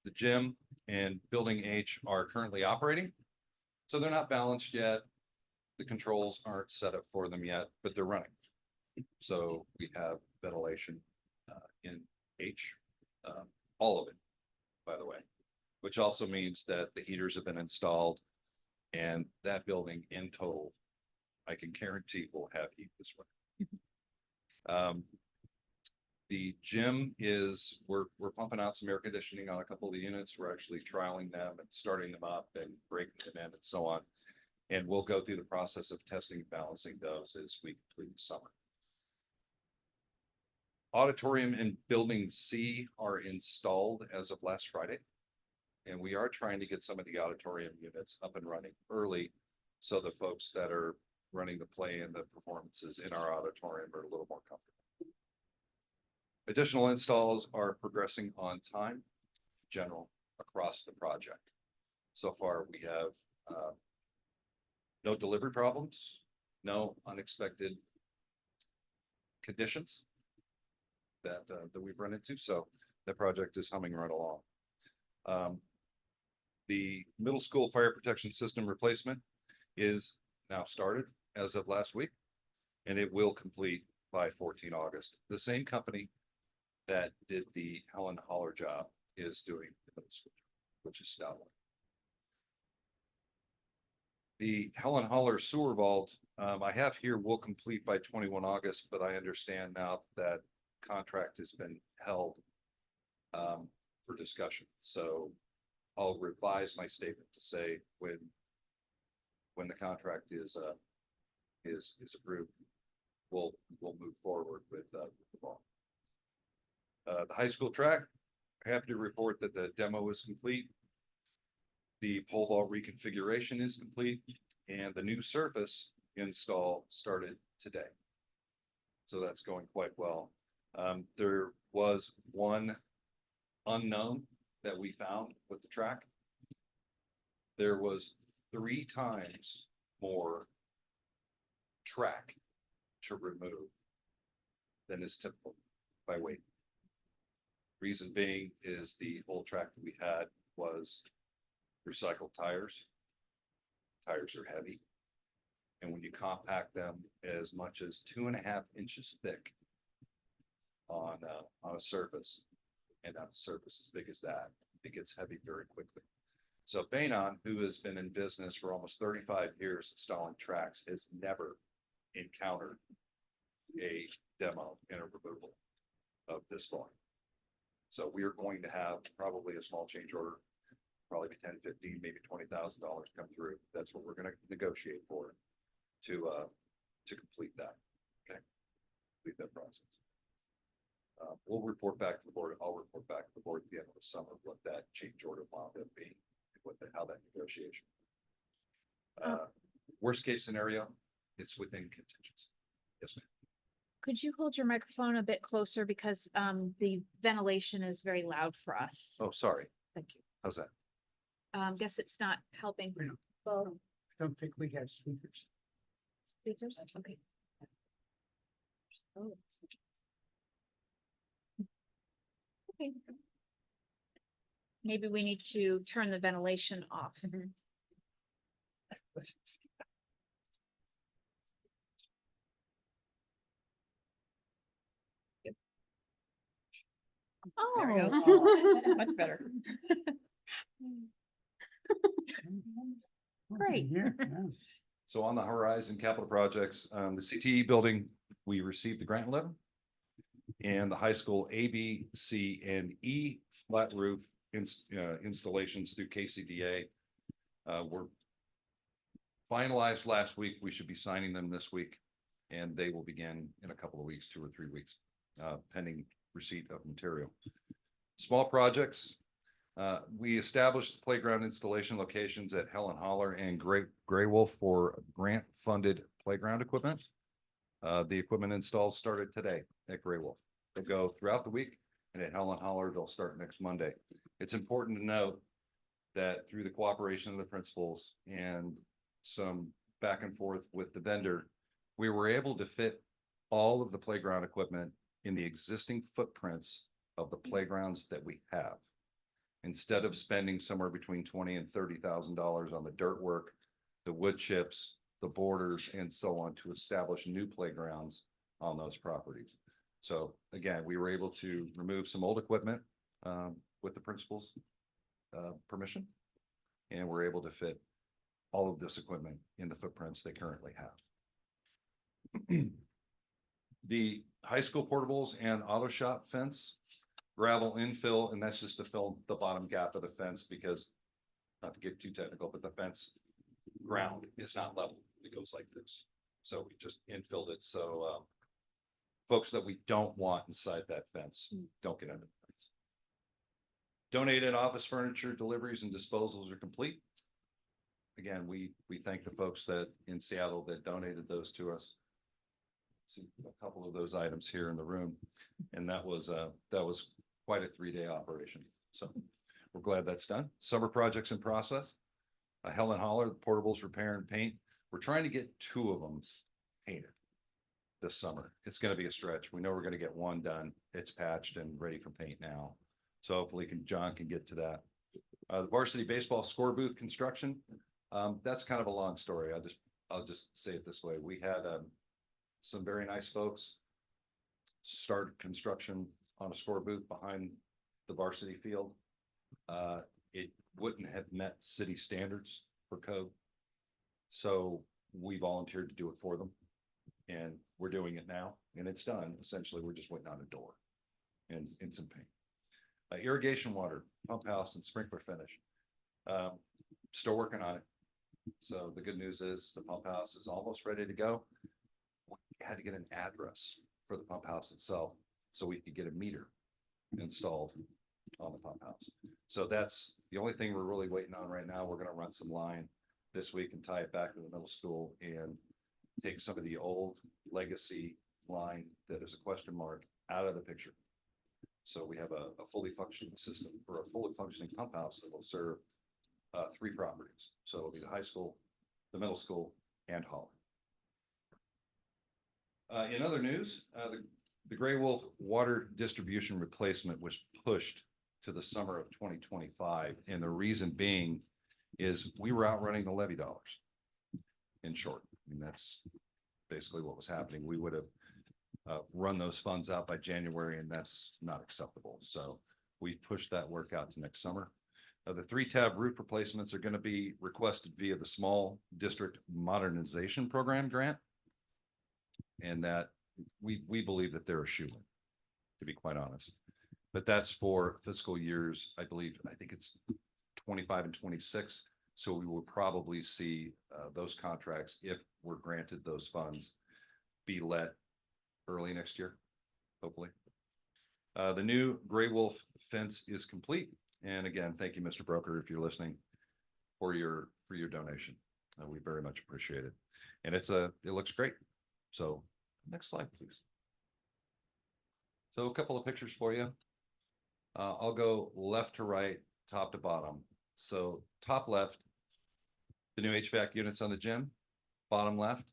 The gym and building H are currently operating. So they're not balanced yet. The controls aren't set up for them yet, but they're running. So we have ventilation in H, all of it, by the way, which also means that the heaters have been installed and that building in total, I can guarantee will have heat this winter. The gym is, we're pumping out some air conditioning on a couple of the units. We're actually trialing them and starting them up and breaking them in and so on. And we'll go through the process of testing and balancing those as we complete the summer. Auditorium and building C are installed as of last Friday. And we are trying to get some of the auditorium units up and running early. So the folks that are running the play and the performances in our auditorium are a little more comfortable. Additional installs are progressing on time, general across the project. So far, we have no delivery problems, no unexpected conditions that we've run into. So the project is humming right along. The middle school fire protection system replacement is now started as of last week, and it will complete by 14 August. The same company that did the Helen Holler job is doing the middle school, which is Stoutland. The Helen Holler sewer vault, I have here will complete by 21 August, but I understand now that contract has been held for discussion. So I'll revise my statement to say when the contract is approved, we'll move forward with the vault. The high school track, happy to report that the demo is complete. The pole vault reconfiguration is complete and the new surface install started today. So that's going quite well. There was one unknown that we found with the track. There was 3 times more track to remove than is typical by weight. Reason being is the old track that we had was recycled tires. Tires are heavy. And when you compact them as much as 2.5 inches thick on a surface, and on a surface as big as that, it gets heavy very quickly. So Bainon, who has been in business for almost 35 years installing tracks, has never encountered a demo and a removal of this volume. So we are going to have probably a small change order, probably be 10, 15, maybe $20,000 come through. That's what we're going to negotiate for to complete that. Okay, complete that process. We'll report back to the board. I'll report back to the board at the end of the summer what that change order wound up being, how that negotiation. Worst case scenario, it's within contingency. Yes, ma'am. Could you hold your microphone a bit closer because the ventilation is very loud for us. Oh, sorry. Thank you. How's that? Guess it's not helping. Yeah. Well, I don't think we have speakers. speakers, okay. Oh. Okay. Maybe we need to turn the ventilation off. There we go. Oh, Much better. Great. Yeah, yeah. So on the horizon capital projects, the CTE building, we received the grant letter. And the high school A, B, C, and E flat roof installations through KCDA were finalized last week. We should be signing them this week. And they will begin in a couple of weeks, 2 or 3 weeks, pending receipt of material. Small projects. We established playground installation locations at Helen Holler and Gray Wolf for grant funded playground equipment. The equipment install started today at Gray Wolf. They'll go throughout the week, and at Helen Holler, they'll start next Monday. It's important to note that through the cooperation of the principals and some back and forth with the vendor, we were able to fit all of the playground equipment in the existing footprints of the playgrounds that we have. Instead of spending somewhere between $20,000 and $30,000 on the dirt work, the wood chips, the borders, and so on, to establish new playgrounds on those properties. So again, we were able to remove some old equipment with the principal's permission, and we're able to fit all of this equipment in the footprints they currently have. The high school portables and auto shop fence, gravel infill, and that's just to fill the bottom gap of the fence, because, not to get too technical, but the fence ground is not level. It goes like this. So we just infilled it, so folks that we don't want inside that fence don't get under the fence. Donated office furniture deliveries and disposals are complete. Again, we thank the folks that in Seattle that donated those to us. See a couple of those items here in the room, and that was quite a 3-day operation. So we're glad that's done. Summer projects in process. Helen Holler, the portables repair and paint. We're trying to get 2 of them painted this summer. It's going to be a stretch. We know we're going to get 1 done. It's patched and ready for paint now. So hopefully John can get to that. The varsity baseball score booth construction. That's kind of a long story. I'll just say it this way. We had some very nice folks start construction on a score booth behind the varsity field. It wouldn't have met city standards for code. So we volunteered to do it for them, and we're doing it now, and it's done. Essentially, we're just waiting on a door and some paint. Irrigation water, pump house, and sprinkler finish. Still working on it. So the good news is the pump house is almost ready to go. We had to get an address for the pump house itself so we could get a meter installed on the pump house. So that's the only thing we're really waiting on right now. We're going to run some line this week and tie it back to the middle school and take some of the old legacy line that is a question mark out of the picture. So we have a fully functioning system, or a fully functioning pump house that will serve 3 properties. So it'll be the high school, the middle school, and Holland. In other news, the Gray Wolf water distribution replacement was pushed to the summer of 2025. And the reason being is we were outrunning the levy dollars. In short, I mean, that's basically what was happening. We would have run those funds out by January, and that's not acceptable. So we pushed that work out to next summer. The 3-tab roof replacements are going to be requested via the Small District Modernization Program grant. And that we believe that they're a shoo-in, to be quite honest. But that's for fiscal years, I think it's 25 and 26. So we will probably see those contracts, if we're granted those funds, be let early next year, hopefully. The new Gray Wolf fence is complete. And again, thank you, Mr. Broker, if you're listening, for your donation. We very much appreciate it. And it looks great. So next slide, please. So a couple of pictures for you. I'll go left to right, top to bottom. So top left, the new HVAC units on the gym. Bottom left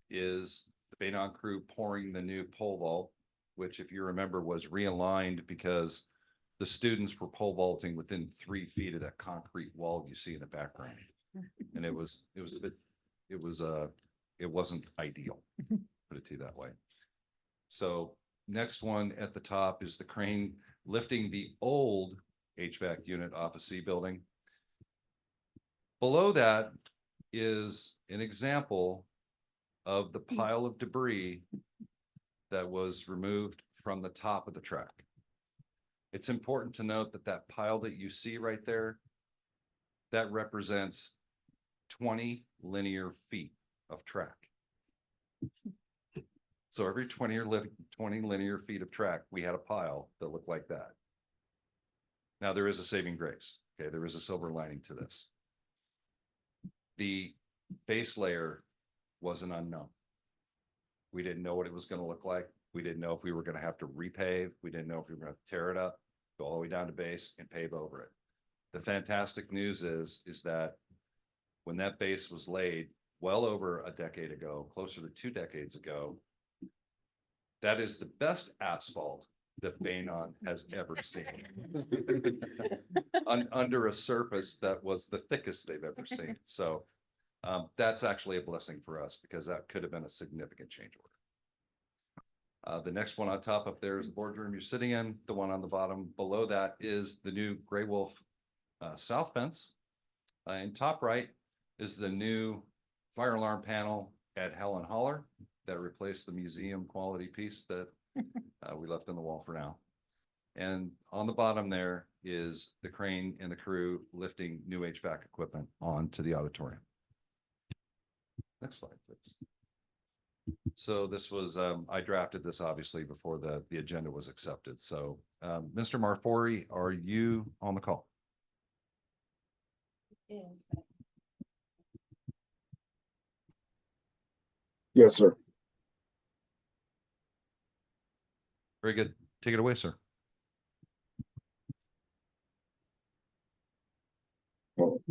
is the Banon crew pouring the new pole vault, which, if you remember, was realigned because the students were pole vaulting within 3 feet of that concrete wall you see in the background. And it wasn't ideal, put it to you that way. So next one at the top is the crane lifting the old HVAC unit off a C building. Below that is an example of the pile of debris that was removed from the top of the track. It's important to note that that pile that you see right there, that represents 20 linear feet of track. So every 20 linear feet of track, we had a pile that looked like that. Now there is a saving grace. Okay, there is a silver lining to this. The base layer was an unknown. We didn't know what it was going to look like. We didn't know if we were going to have to repave. We didn't know if we were going to tear it up, go all the way down to base and pave over it. The fantastic news is that when that base was laid well over a decade ago, closer to 2 decades ago, that is the best asphalt that Bainon has ever seen. Under a surface that was the thickest they've ever seen. So that's actually a blessing for us because that could have been a significant change order. The next one on top up there is the boardroom you're sitting in. The one on the bottom below that is the new Gray Wolf south fence. And top right is the new fire alarm panel at Helen Holler that replaced the museum quality piece that we left in the wall for now. And on the bottom there is the crane and the crew lifting new HVAC equipment onto the auditorium. Next slide, please. So this was, I drafted this obviously before the agenda was accepted. So Mr. Marfori, are you on the call? Yes, sir. Very good. Take it away, sir. All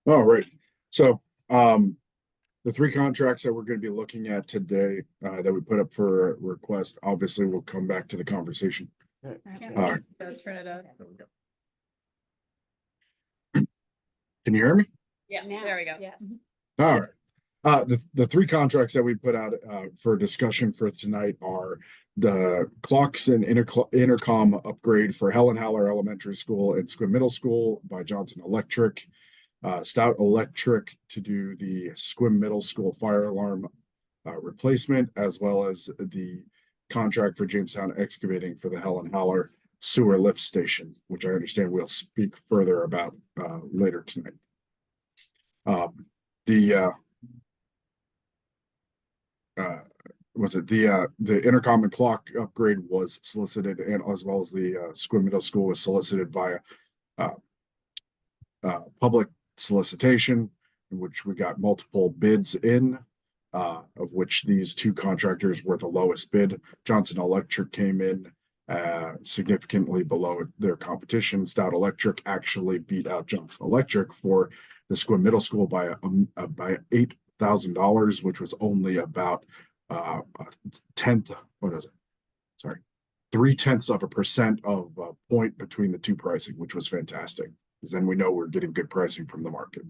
right. So the three contracts that we're going to be looking at today that we put up for request, obviously we'll come back to the conversation. Yeah. Let's print it out. Can you hear me? Yeah, there we go. Yes. All right. The three contracts that we put out for discussion for tonight are the clocks and intercom upgrade for Helen Haller Elementary School and Squim Middle School by Johnson Electric. Stout Electric to do the Squim Middle School fire alarm replacement, as well as the contract for Jamestown Excavating for the Helen Haller sewer lift station, which I understand we'll speak further about later tonight. The intercom and clock upgrade was solicited, and as well as the Squim Middle School was solicited via public solicitation, in which we got multiple bids in, of which these two contractors were the lowest bid. Johnson Electric came in significantly below their competition. Stout Electric actually beat out Johnson Electric for the Squim Middle School by $8,000, which was only about a tenth. What is it? Sorry, 0.3% of a point between the two pricing, which was fantastic. Because then we know we're getting good pricing from the market.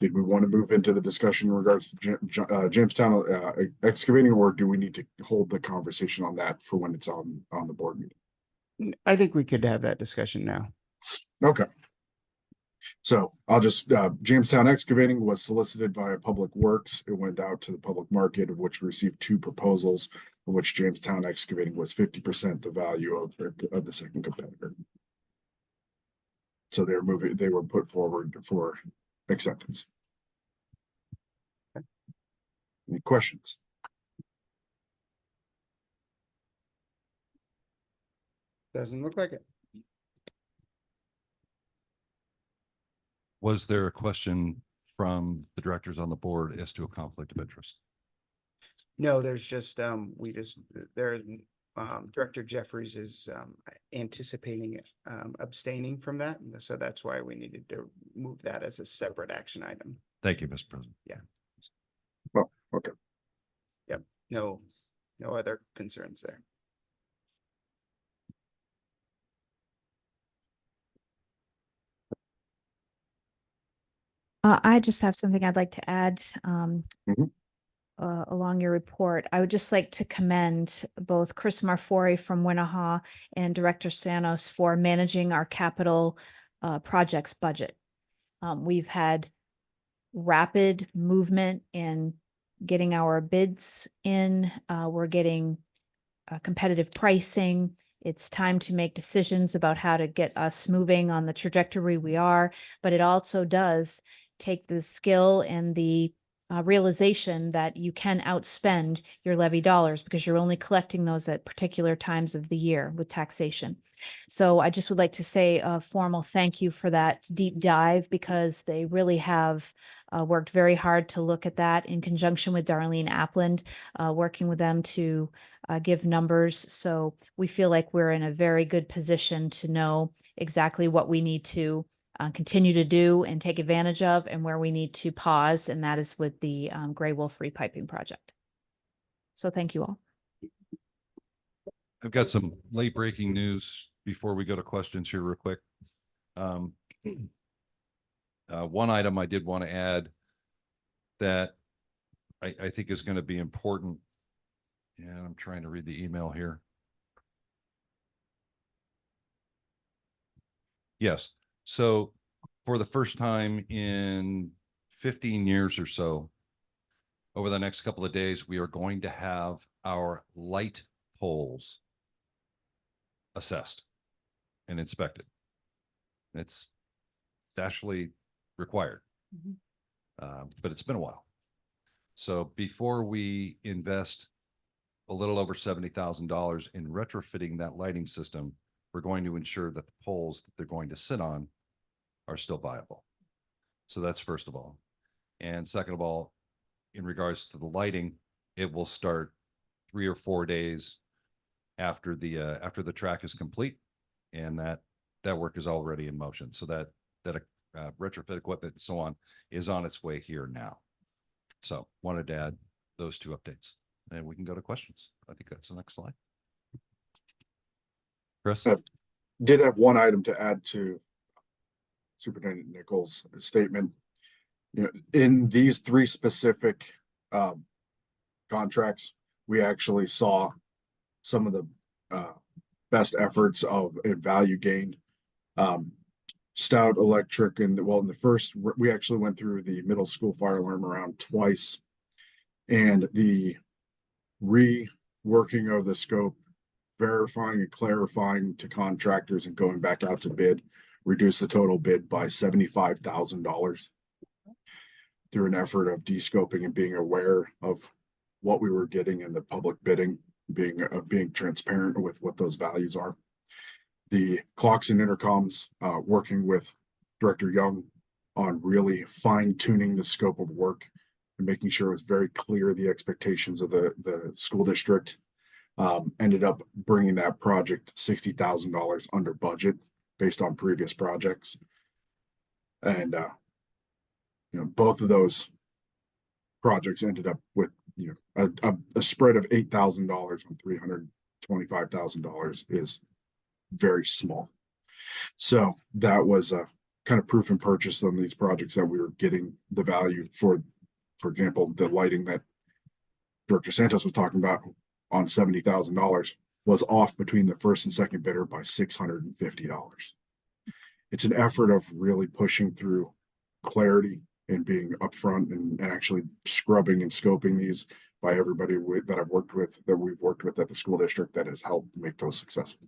Did we want to move into the discussion in regards to Jamestown Excavating, or do we need to hold the conversation on that for when it's on the board meeting? I think we could have that discussion now. Okay. So I'll just, Jamestown Excavating was solicited via Public Works. It went out to the public market, of which we received two proposals, of which Jamestown Excavating was 50% the value of the second competitor. So they were put forward for acceptance. Any questions? Doesn't look like it. Was there a question from the directors on the board as to a conflict of interest? No, there's just, Director Jeffries is anticipating abstaining from that. So that's why we needed to move that as a separate action item. Thank you, Mr. President. Oh, okay. Yep, no other concerns there. I just have something I'd like to add Mhm. Along your report. I would just like to commend both Chris Marfori from Winnahaw and Director Sanos for managing our capital projects budget. We've had rapid movement in getting our bids in. We're getting competitive pricing. It's time to make decisions about how to get us moving on the trajectory we are, but it also does take the skill and the realization that you can outspend your levy dollars because you're only collecting those at particular times of the year with taxation. So I just would like to say a formal thank you for that deep dive, because they really have worked very hard to look at that in conjunction with Darlene Apland, working with them to give numbers. So we feel like we're in a very good position to know exactly what we need to continue to do and take advantage of, and where we need to pause, and that is with the Gray Wolf repiping project. So thank you all. I've got some late breaking news before we go to questions here real quick. One item I did want to add that I think is going to be important. And I'm trying to read the email here. Yes. So for the first time in 15 years or so, over the next couple of days, we are going to have our light poles assessed and inspected. It's actually required, but it's been a while. So before we invest a little over $70,000 in retrofitting that lighting system, we're going to ensure that the poles that they're going to sit on are still viable. So that's first of all. And second of all, in regards to the lighting, it will start 3 or 4 days after the track is complete, and that work is already in motion. So that retrofit equipment and so on is on its way here now. So wanted to add those 2 updates, and we can go to questions. I think that's the next slide. Chris? Did have one item to add to Superintendent Nichols' statement. You know, in these 3 specific contracts, we actually saw some of the best efforts of a value gained. Stout Electric, and well, in the first, we actually went through the middle school fire alarm around twice, and the reworking of the scope, verifying and clarifying to contractors and going back out to bid, reduced the total bid by $75,000 through an effort of de-scoping and being aware of what we were getting in the public bidding, being transparent with what those values are. The clocks and intercoms, working with Director Young on really fine tuning the scope of work and making sure it was very clear the expectations of the school district, ended up bringing that project $60,000 under budget based on previous projects. And, you know, both of those projects ended up with, you know, a spread of $8,000 on $325,000 is very small. So that was a kind of proof and purchase on these projects that we were getting the value for example, the lighting that Director Santos was talking about on $70,000 was off between the first and second bidder by $650. It's an effort of really pushing through clarity and being upfront and actually scrubbing and scoping these by everybody that I've worked with, that we've worked with at the school district, that has helped make those successful.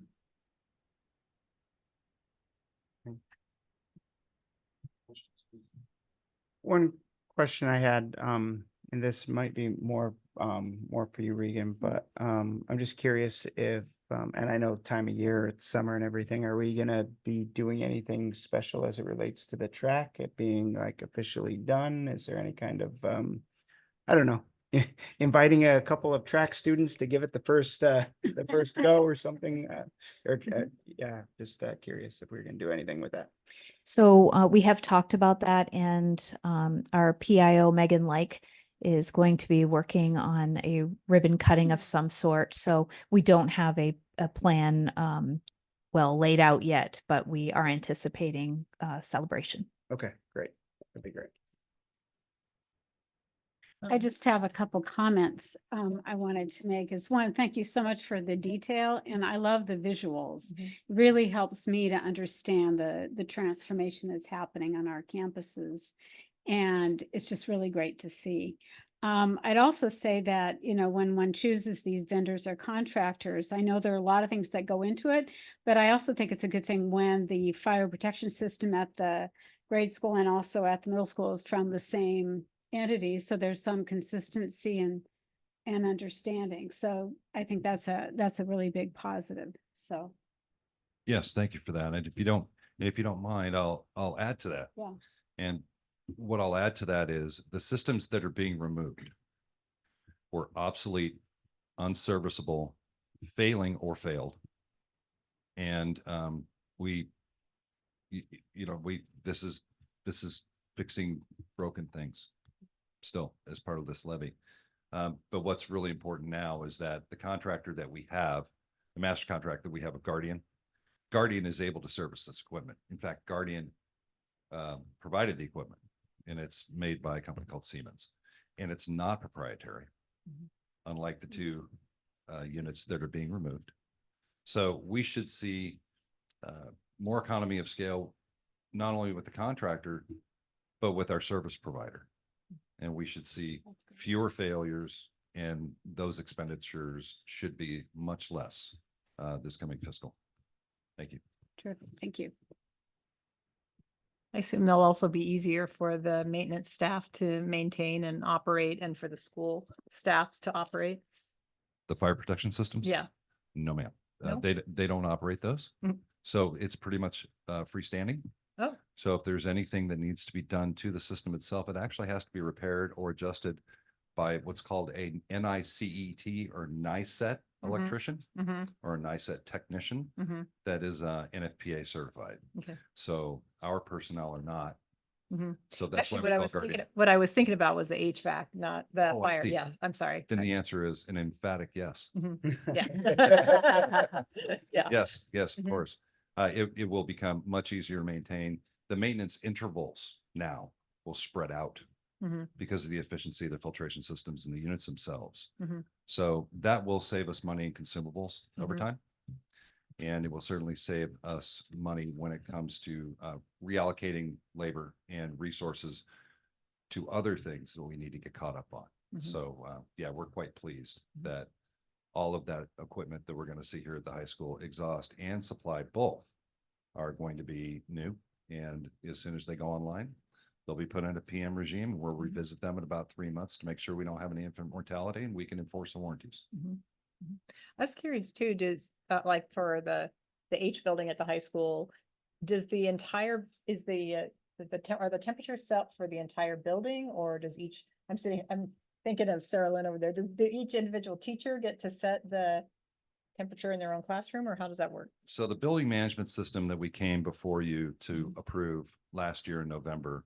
One question I had, and this might be more for you, Regan, but I'm just curious if, and I know time of year, it's summer and everything, are we gonna be doing anything special as it relates to the track, it being like officially done? Is there any kind of, I don't know, inviting a couple of track students to give it the first go or something? Yeah, just curious if we're gonna do anything with that. So we have talked about that, and our PIO, Megan Like, is going to be working on a ribbon cutting of some sort. So we don't have a plan well laid out yet, but we are anticipating celebration. Okay, great. That'd be great. I just have a couple comments I wanted to make. Is one, thank you so much for the detail, and I love the visuals. It really helps me to understand the transformation that's happening on our campuses, and it's just really great to see. I'd also say that, you know, when one chooses these vendors or contractors, I know there are a lot of things that go into it, but I also think it's a good thing when the fire protection system at the grade school and also at the middle school is from the same entities, so there's some consistency and understanding. So I think that's a really big positive. So Yes, thank you for that. And if you don't mind, I'll add to that. yeah. And what I'll add to that is the systems that are being removed were obsolete, unserviceable, failing or failed. And you know, this is fixing broken things still as part of this levy. But what's really important now is that the contractor that we have, the master contract that we have of Guardian is able to service this equipment. In fact, Guardian provided the equipment, and it's made by a company called Siemens, and it's not proprietary, unlike the two units that are being removed. So we should see more economy of scale, not only with the contractor, but with our service provider. And we should see fewer failures, and those expenditures should be much less this coming fiscal. Thank you. Terrific. Thank you. I assume they'll also be easier for the maintenance staff to maintain and operate and for the school staffs to operate. The fire protection systems? Yeah. No, ma'am. No? They don't operate those. Mhm. So it's pretty much freestanding. Oh, So if there's anything that needs to be done to the system itself, it actually has to be repaired or adjusted by what's called a NICET or NICET Mhm. electrician mm-hmm, or a NICET technician mm-hmm, that is NFPA certified. okay. So our personnel are not. Mhm. So that's why Actually, we call Guardian. what I was thinking about was the HVAC, not the Oh, I fire. see. Yeah, I'm sorry. Then the answer is an emphatic yes. Yeah. Yeah. Yes, yes, of Mhm. course. It will become much easier to maintain. The maintenance intervals now will spread out Mhm. because of the efficiency of the filtration systems and the units themselves. Mhm. So that will save us money in consumables over Mhm. time. And it will certainly save us money when it comes to reallocating labor and resources to other things that we need to get caught up on. Mhm. So yeah, we're quite pleased Mhm. that all of that equipment that we're going to see here at the high school, exhaust and supply both, are going to be new. And as soon as they go online, they'll be put into PM regime. We'll revisit them in about 3 months to make sure we don't have any infant mortality and we can enforce the warranties. Mhm. Mhm. I was curious too, does like for the H building at the high school, does the entire, is are the temperatures set for the entire building, or does each, I'm thinking of Sarah Lynn over there, do each individual teacher get to set the temperature in their own classroom, or how does that work? So the building management system that we came before you to Mhm. approve last year in November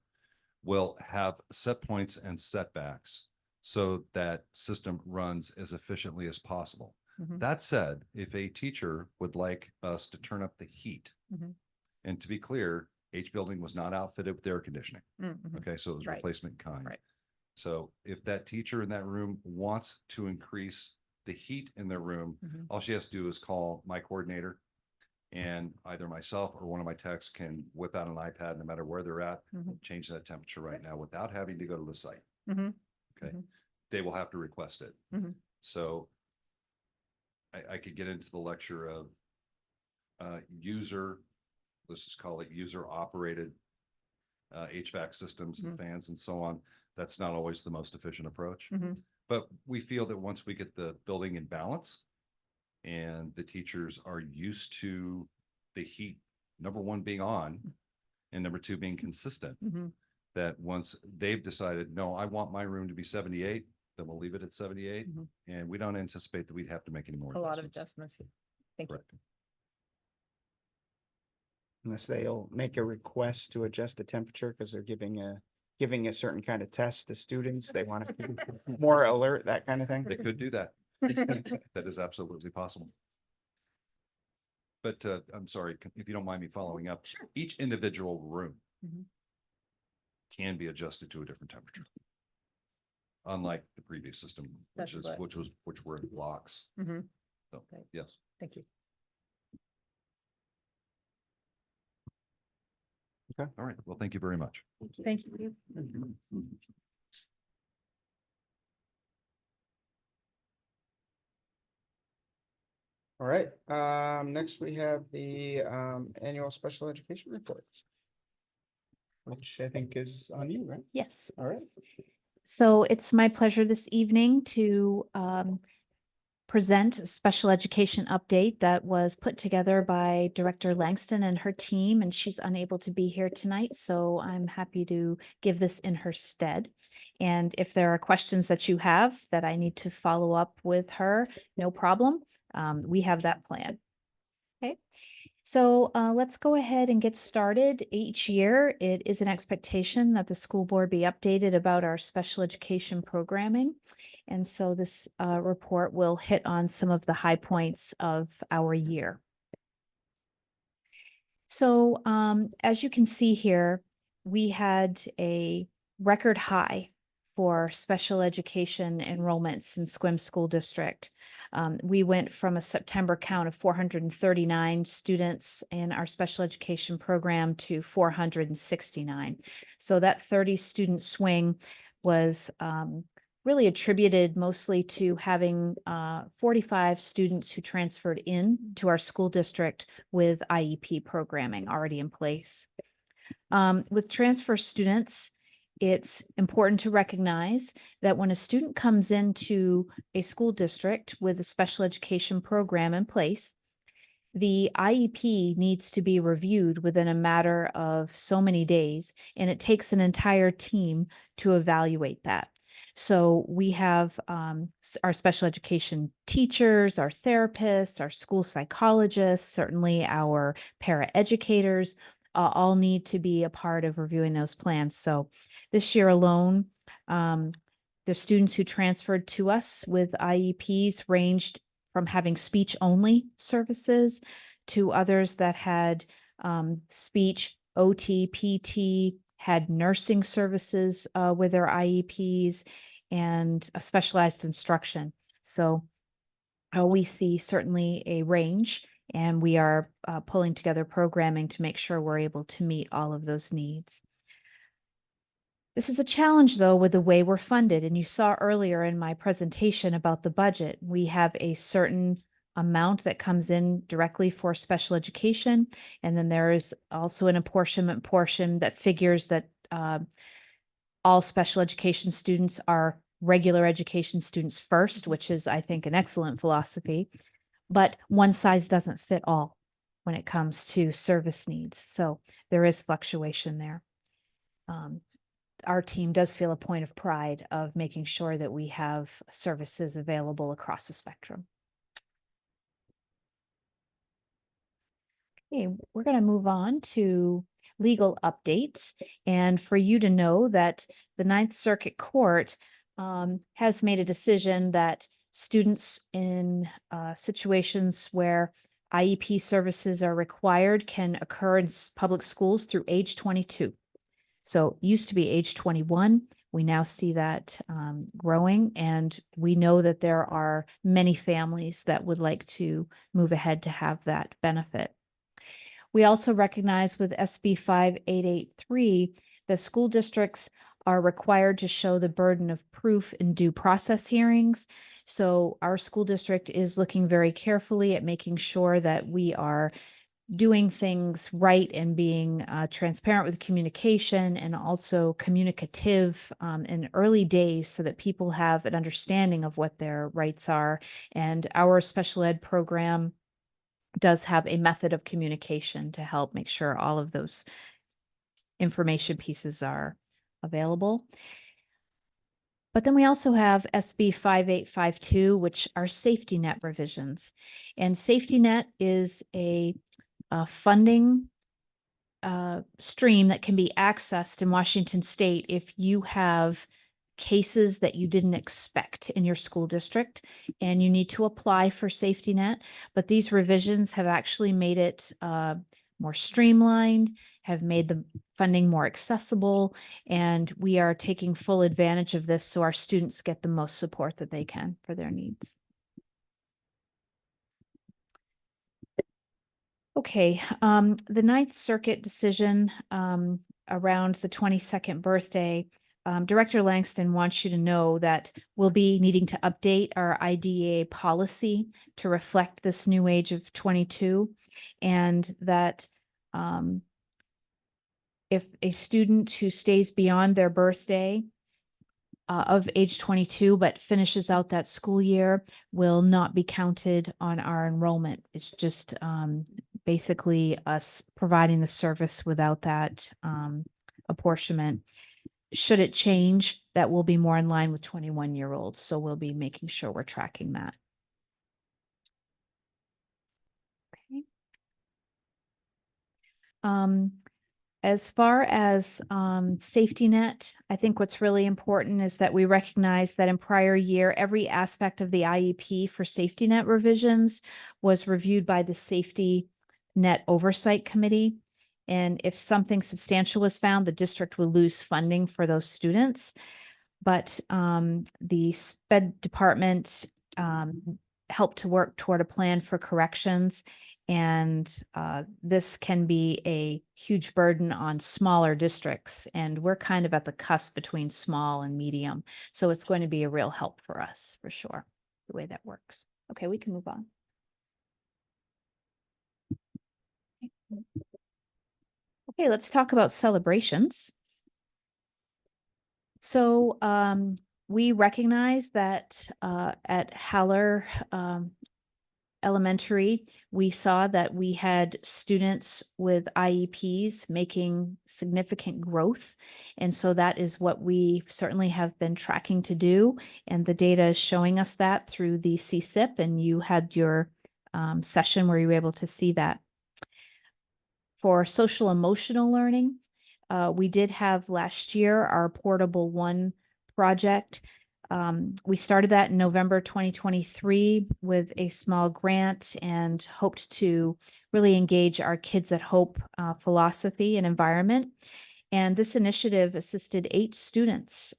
will have set points and setbacks so that system runs as efficiently as possible. Mhm. That said, if a teacher would like us to turn up the heat, Mhm. and to be clear, H building was not outfitted with air conditioning. Mhm. Okay, so it was Right. replacement kind. Right. So if that teacher in that room wants to increase the heat in their room, Mhm. all she has to do is call my coordinator, and either myself or one of my techs can whip out an iPad, no matter where they're at, Mhm. change that temperature right now without having to go to the site. Mhm. Okay. Mhm. They will have to request it. Mhm. So I could get into the lecture of let's just call it user operated HVAC systems and Mhm. fans and so on. That's not always the most efficient approach. Mhm. But we feel that once we get the building in balance and the teachers are used to the heat, number one, being on, and number two, being consistent, Mhm. that once they've decided, no, I want my room to be 78, then we'll leave it at 78. Mhm. And we don't anticipate that we'd have to make any more A lot of adjustments. adjustments. Thank you. Correct. Unless they'll make a request to adjust the temperature because they're giving a certain kind of test to students. They want to be more alert, that kind of thing. They could do that. That is absolutely possible. But I'm sorry, if you don't mind me following up, each individual room Mhm. can be adjusted to a different temperature. Unlike the previous system, That's what- which were in blocks. Mhm. So, Okay. yes. Thank you. All right. Well, thank you very much. Thank you. All right, next we have the annual special education report. Which I think is on you, right? Yes. All right. So it's my pleasure this evening to present a special education update that was put together by Director Langston and her team, and she's unable to be here tonight, so I'm happy to give this in her stead. And if there are questions that you have that I need to follow up with her, no problem. We have that plan. Okay, so let's go ahead and get started. Each year, it is an expectation that the school board be updated about our special education programming. And so this report will hit on some of the high points of our year. So as you can see here, we had a record high for special education enrollments in Sequim School District. We went from a September count of 439 students in our special education program to 469. So that 30 student swing was really attributed mostly to having 45 students who transferred in to our school district with IEP programming already in place. With transfer students, it's important to recognize that when a student comes into a school district with a special education program in place, the IEP needs to be reviewed within a matter of so many days, and it takes an entire team to evaluate that. So we have our special education teachers, our therapists, our school psychologists, certainly our paraeducators, all need to be a part of reviewing those plans. So this year alone, the students who transferred to us with IEPs ranged from having speech only services to others that had speech, OT, PT, had nursing services with their IEPs and a specialized instruction. So we see certainly a range, and we are pulling together programming to make sure we're able to meet all of those needs. This is a challenge, though, with the way we're funded. And you saw earlier in my presentation about the budget, we have a certain amount that comes in directly for special education. And then there is also an apportionment portion that figures that all special education students are regular education students first, which is, I think, an excellent philosophy. But one size doesn't fit all when it comes to service needs. So there is fluctuation there. Our team does feel a point of pride of making sure that we have services available across the spectrum. Okay, we're going to move on to legal updates. And for you to know that the Ninth Circuit Court has made a decision that students in situations where IEP services are required can occur in public schools through age 22. So used to be age 21. We now see that growing, and we know that there are many families that would like to move ahead to have that benefit. We also recognize with SB 5883 that school districts are required to show the burden of proof in due process hearings. So our school district is looking very carefully at making sure that we are doing things right and being transparent with communication and also communicative in early days so that people have an understanding of what their rights are. And our special ed program does have a method of communication to help make sure all of those information pieces are available. But then we also have SB 5852, which are safety net revisions. And safety net is a funding stream that can be accessed in Washington State if you have cases that you didn't expect in your school district and you need to apply for safety net. But these revisions have actually made it more streamlined, have made the funding more accessible, and we are taking full advantage of this so our students get the most support that they can for their needs. Okay, the Ninth Circuit decision around the 22nd birthday, Director Langston wants you to know that we'll be needing to update our IDEA policy to reflect this new age of 22, and that if a student who stays beyond their birthday of age 22 but finishes out that school year will not be counted on our enrollment. It's just basically us providing the service without that apportionment. Should it change, that will be more in line with 21-year-olds. So we'll be making sure we're tracking that. Okay. As far as safety net, I think what's really important is that we recognize that in prior year, every aspect of the IEP for safety net revisions was reviewed by the Safety Net Oversight Committee. And if something substantial was found, the district would lose funding for those students. But the SPED department helped to work toward a plan for corrections. And this can be a huge burden on smaller districts. And we're kind of at the cusp between small and medium. So it's going to be a real help for us, for sure, the way that works. Okay, we can move on. Okay, let's talk about celebrations. So we recognize that at Haller Elementary, we saw that we had students with IEPs making significant growth. And so that is what we certainly have been tracking to do. And the data is showing us that through the CSIP, and you had your session where you were able to see that. For social emotional learning, we did have last year our Portable One project. We started that in November 2023 with a small grant and hoped to really engage our Kids at Hope philosophy and environment. And this initiative assisted 8 students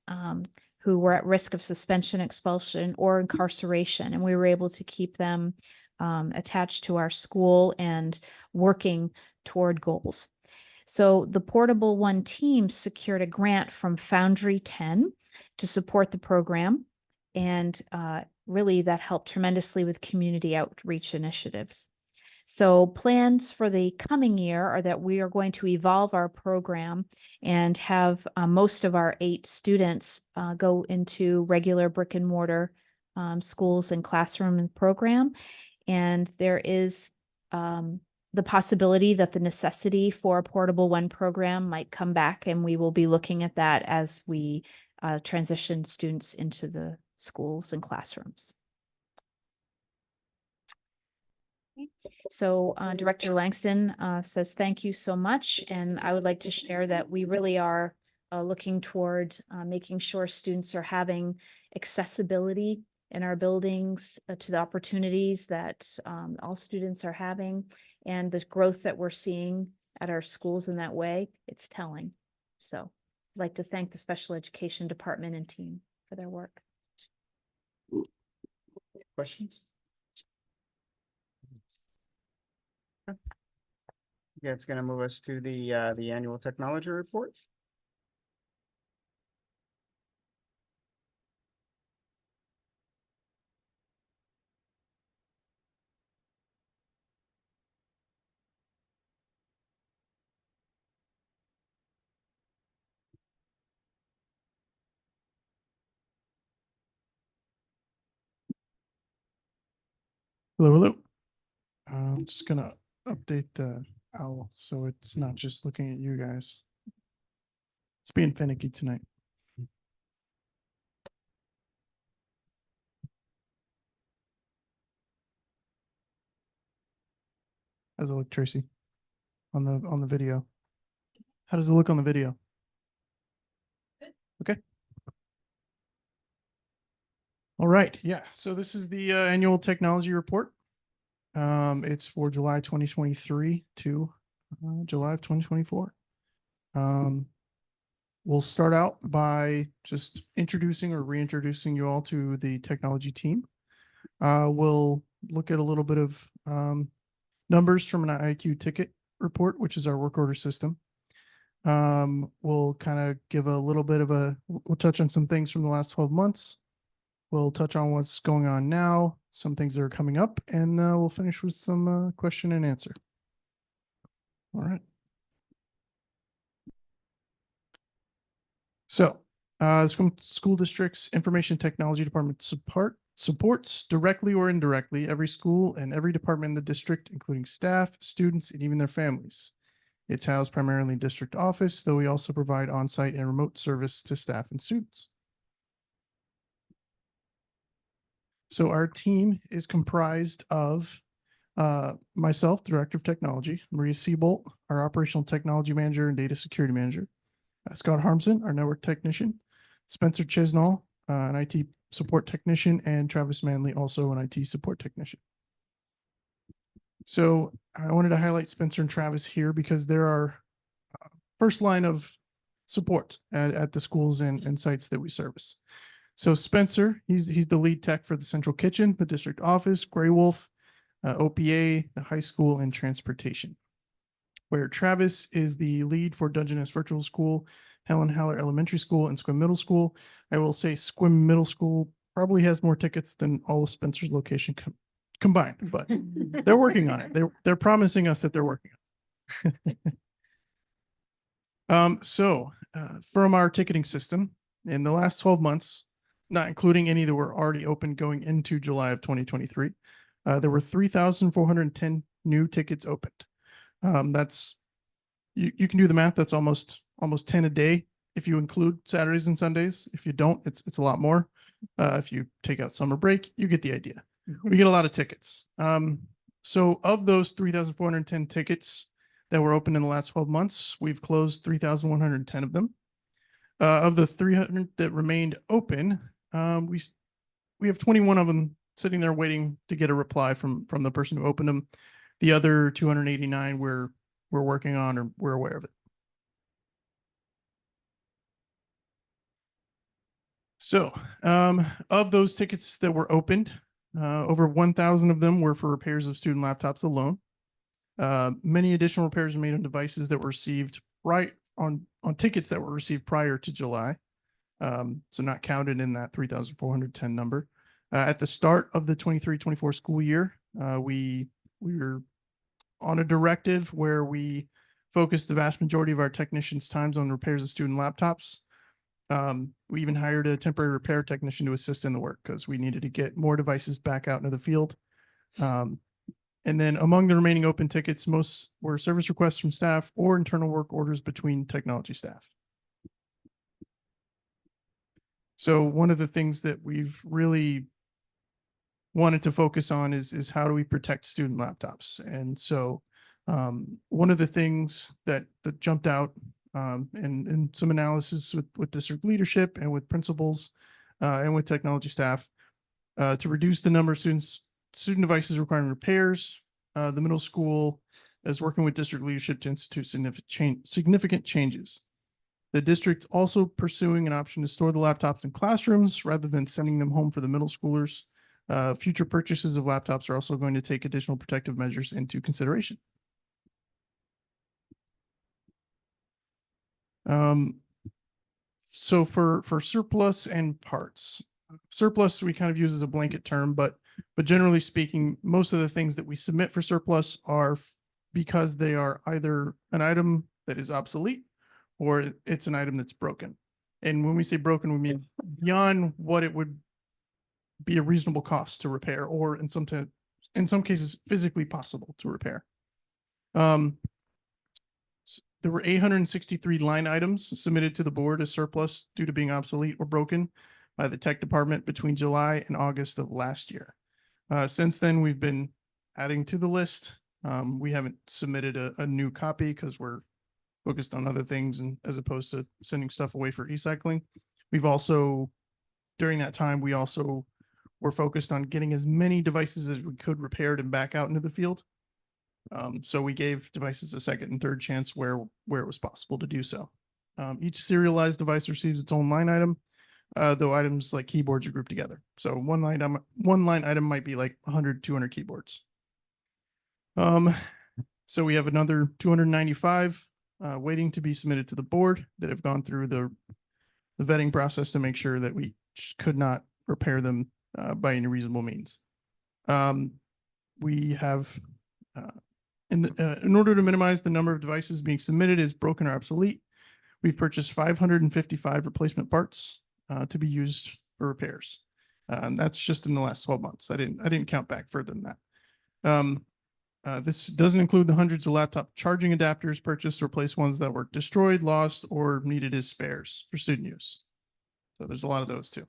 who were at risk of suspension, expulsion, or incarceration. And we were able to keep them attached to our school and working toward goals. So the Portable One team secured a grant from Foundry 10 to support the program. And really that helped tremendously with community outreach initiatives. So plans for the coming year are that we are going to evolve our program and have most of our 8 students go into regular brick and mortar schools and classroom and program. And there is the possibility that the necessity for a Portable One program might come back, and we will be looking at that as we transition students into the schools and classrooms. So Director Langston says, thank you so much. And I would like to share that we really are looking toward making sure students are having accessibility in our buildings to the opportunities that all students are having, and the growth that we're seeing at our schools in that way. It's telling. So I'd like to thank the special education department and team for their work. Questions? Yeah, it's gonna move us to the annual technology report. Hello, hello. I'm just gonna update the owl so it's not just looking at you guys. It's being finicky tonight. How's it look, Tracy? On the video. How does it look on the video? Okay. All right. Yeah. So this is the annual technology report. It's for July 2023 to July of 2024. We'll start out by just introducing or reintroducing you all to the technology team. We'll look at a little bit of numbers from an IQ ticket report, which is our work order system. We'll kind of give a little bit of we'll touch on some things from the last 12 months. We'll touch on what's going on now, some things that are coming up, and we'll finish with some question and answer. All right. So, school district's information technology department supports directly or indirectly every school and every department in the district, including staff, students, and even their families. It's housed primarily in district office, though we also provide on-site and remote service to staff and students. So our team is comprised of myself, Director of Technology, Maria Siebolt, our operational technology manager and data security manager. Scott Harmson, our network technician. Spencer Chisnall, an IT support technician, and Travis Manley, also an IT support technician. So I wanted to highlight Spencer and Travis here because they're our first line of support at the schools and sites that we service. So Spencer, he's the lead tech for the central kitchen, the district office, Grey Wolf, OPA, the high school, and transportation. Where Travis is the lead for Dungeness Virtual School, Helen Haller Elementary School, and Squim Middle School. I will say Squim Middle School probably has more tickets than all of Spencer's location combined, but they're working on it. They're promising us that they're working on it. From our ticketing system, in the last 12 months, not including any that were already open going into July of 2023, there were 3,410 new tickets opened. That's you can do the math. That's almost 10 a day if you include Saturdays and Sundays. If you don't, it's a lot more. If you take out summer break, you get the idea. We get a lot of tickets. So of those 3,410 tickets that were open in the last 12 months, we've closed 3,110 of them. Of the 300 that remained open, we have 21 of them sitting there waiting to get a reply from the person who opened them. The other 289 we're working on, or we're aware of it. So of those tickets that were opened, over 1,000 of them were for repairs of student laptops alone. Many additional repairs were made on devices that were received on tickets that were received prior to July. So not counted in that 3,410 number. At the start of the 23-24 school year, we were on a directive where we focused the vast majority of our technicians' times on repairs of student laptops. We even hired a temporary repair technician to assist in the work because we needed to get more devices back out into the field. And then among the remaining open tickets, most were service requests from staff or internal work orders between technology staff. So one of the things that we've really wanted to focus on is how do we protect student laptops? And so one of the things that jumped out in some analysis with district leadership and with principals and with technology staff to reduce the number of student devices requiring repairs, the middle school is working with district leadership to institute significant changes. The district's also pursuing an option to store the laptops in classrooms rather than sending them home for the middle schoolers. Future purchases of laptops are also going to take additional protective measures into consideration. So for surplus and parts, surplus we kind of use as a blanket term, but generally speaking, most of the things that we submit for surplus are because they are either an item that is obsolete or it's an item that's broken. And when we say broken, we mean beyond what it would be a reasonable cost to repair, or in some cases physically possible to repair. There were 863 line items submitted to the board as surplus due to being obsolete or broken by the tech department between July and August of last year. Since then, we've been adding to the list. We haven't submitted a new copy because we're focused on other things, and as opposed to sending stuff away for e-cycling. We've also, during that time, we also were focused on getting as many devices as we could repaired and back out into the field. So we gave devices a second and third chance where it was possible to do so. Each serialized device receives its own line item, though items like keyboards are grouped together. So one line item might be like 100, 200 keyboards. So we have another 295 waiting to be submitted to the board that have gone through the vetting process to make sure that we could not repair them by any reasonable means. We have, in order to minimize the number of devices being submitted as broken or obsolete, we've purchased 555 replacement parts to be used for repairs. That's just in the last 12 months. I didn't count back further than that. This doesn't include the hundreds of laptop charging adapters purchased to replace ones that were destroyed, lost, or needed as spares for student use. So there's a lot of those too.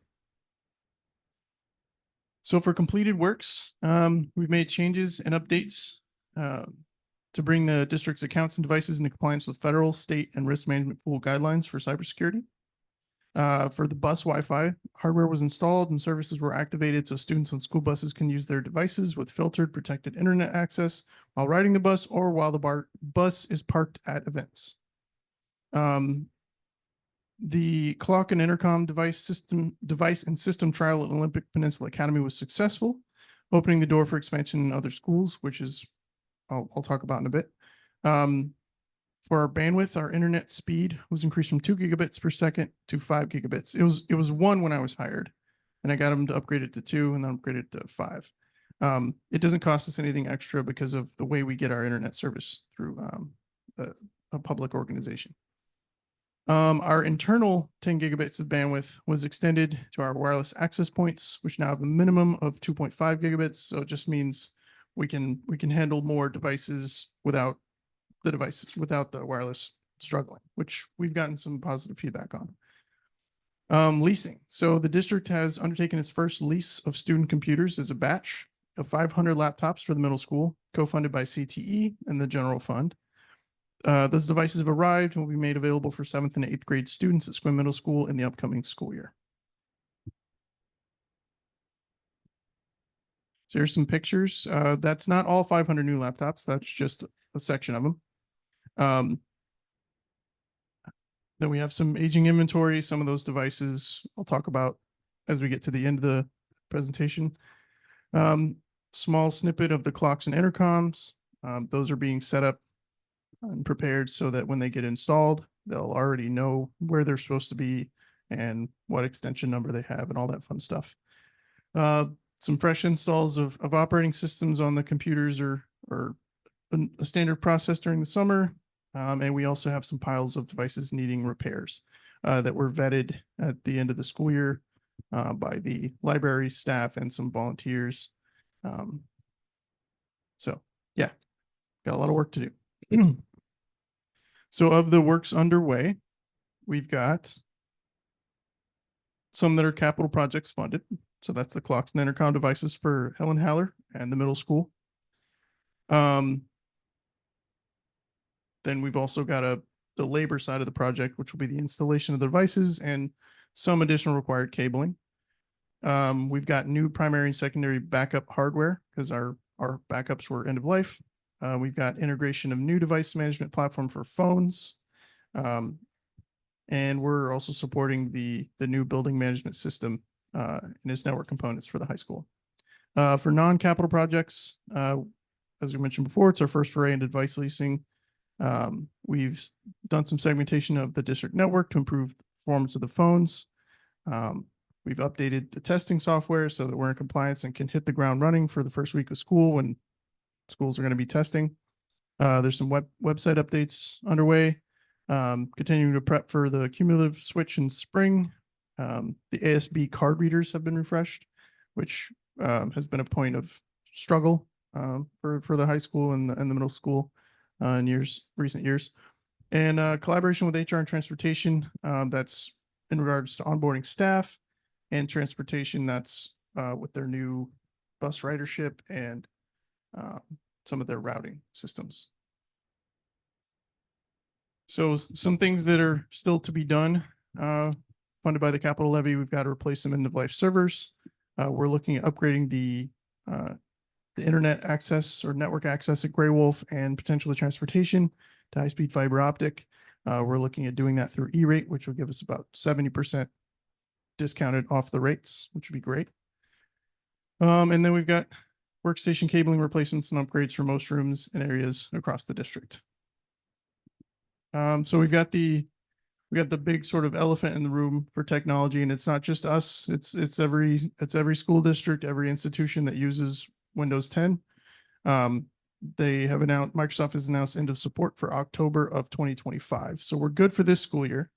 So for completed works, we've made changes and updates to bring the district's accounts and devices into compliance with federal, state, and risk management pool guidelines for cybersecurity. For the bus Wi-Fi, hardware was installed and services were activated so students on school buses can use their devices with filtered, protected internet access while riding the bus or while the bus is parked at events. The clock and intercom device and system trial at Olympic Peninsula Academy was successful, opening the door for expansion in other schools, which is I'll talk about in a bit. For our bandwidth, our internet speed was increased from 2 gigabits per second to 5 gigabits. It was 1 when I was hired, and I got them to upgrade it to 2 and then upgrade it to 5. It doesn't cost us anything extra because of the way we get our internet service through a public organization. Our internal 10 gigabits of bandwidth was extended to our wireless access points, which now have a minimum of 2.5 gigabits. So it just means we can handle more devices without the wireless struggling, which we've gotten some positive feedback on. Leasing. So the district has undertaken its first lease of student computers as a batch of 500 laptops for the middle school, co-funded by CTE and the general fund. Those devices have arrived and will be made available for 7th and 8th grade students at Squim Middle School in the upcoming school year. So here's some pictures. That's not all 500 new laptops. That's just a section of them. Then we have some aging inventory. Some of those devices I'll talk about as we get to the end of the presentation. Small snippet of the clocks and intercoms. Those are being set up and prepared so that when they get installed, they'll already know where they're supposed to be and what extension number they have and all that fun stuff. Some fresh installs of operating systems on the computers are a standard process during the summer. And we also have some piles of devices needing repairs that were vetted at the end of the school year by the library staff and some volunteers. So yeah, got a lot of work to do. So of the works underway, we've got some that are capital projects funded. So that's the clocks and intercom devices for Helen Haller and the middle school. Then we've also got the labor side of the project, which will be the installation of the devices and some additional required cabling. We've got new primary and secondary backup hardware because our backups were end of life. We've got integration of new device management platform for phones. And we're also supporting the new building management system and its network components for the high school. For non-capital projects, as we mentioned before, it's our first foray into device leasing. We've done some segmentation of the district network to improve the performance of the phones. We've updated the testing software so that we're in compliance and can hit the ground running for the first week of school when schools are going to be testing. There's some website updates underway. Continuing to prep for the cumulative switch in spring. The ASB card readers have been refreshed, which has been a point of struggle for the high school and the middle school in recent years. And collaboration with HR and transportation, that's in regards to onboarding staff, and transportation, that's with their new bus ridership and some of their routing systems. So some things that are still to be done, funded by the capital levy, we've got to replace some end-of-life servers. We're looking at upgrading the internet access or network access at Grey Wolf and potentially transportation to high-speed fiber optic. We're looking at doing that through E-rate, which will give us about 70% discounted off the rates, which would be great. And then we've got workstation cabling replacements and upgrades for most rooms and areas across the district. So we got the big sort of elephant in the room for technology, and it's not just us. It's every school district, every institution that uses Windows 10. Microsoft has announced end of support for October of 2025. So we're good for this school year.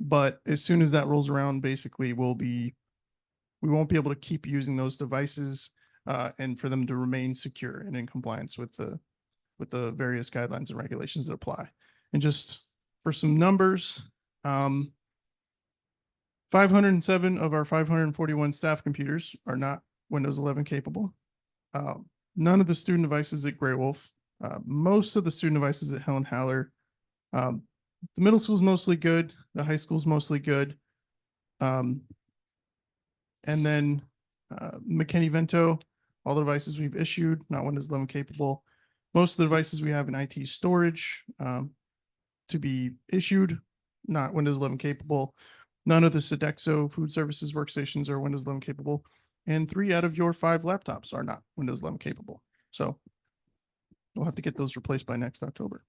But as soon as that rolls around, basically we won't be able to keep using those devices and for them to remain secure and in compliance with the various guidelines and regulations that apply. And just for some numbers, 507 of our 541 staff computers are not Windows 11 capable. None of the student devices at Grey Wolf most of the student devices at Helen Haller, the middle school is mostly good. The high school is mostly good. And then McKinney-Vento, all the devices we've issued, not Windows 11 capable. Most of the devices we have in IT storage to be issued, not Windows 11 capable. None of the Sodexo food services workstations are Windows 11 capable. And 3 out of your 5 laptops are not Windows 11 capable. So we'll have to get those replaced by next October.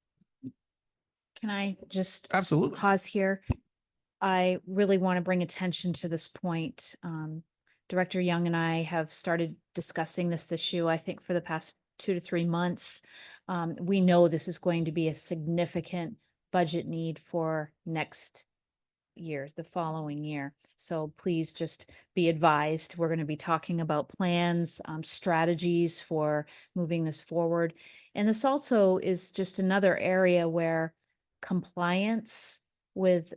Can I just Absolutely. pause here? I really want to bring attention to this point. Director Young and I have started discussing this issue, I think, for the past 2 to 3 months. We know this is going to be a significant budget need for next year, the following year. So please just be advised, we're going to be talking about plans, strategies for moving this forward. And this also is just another area where compliance with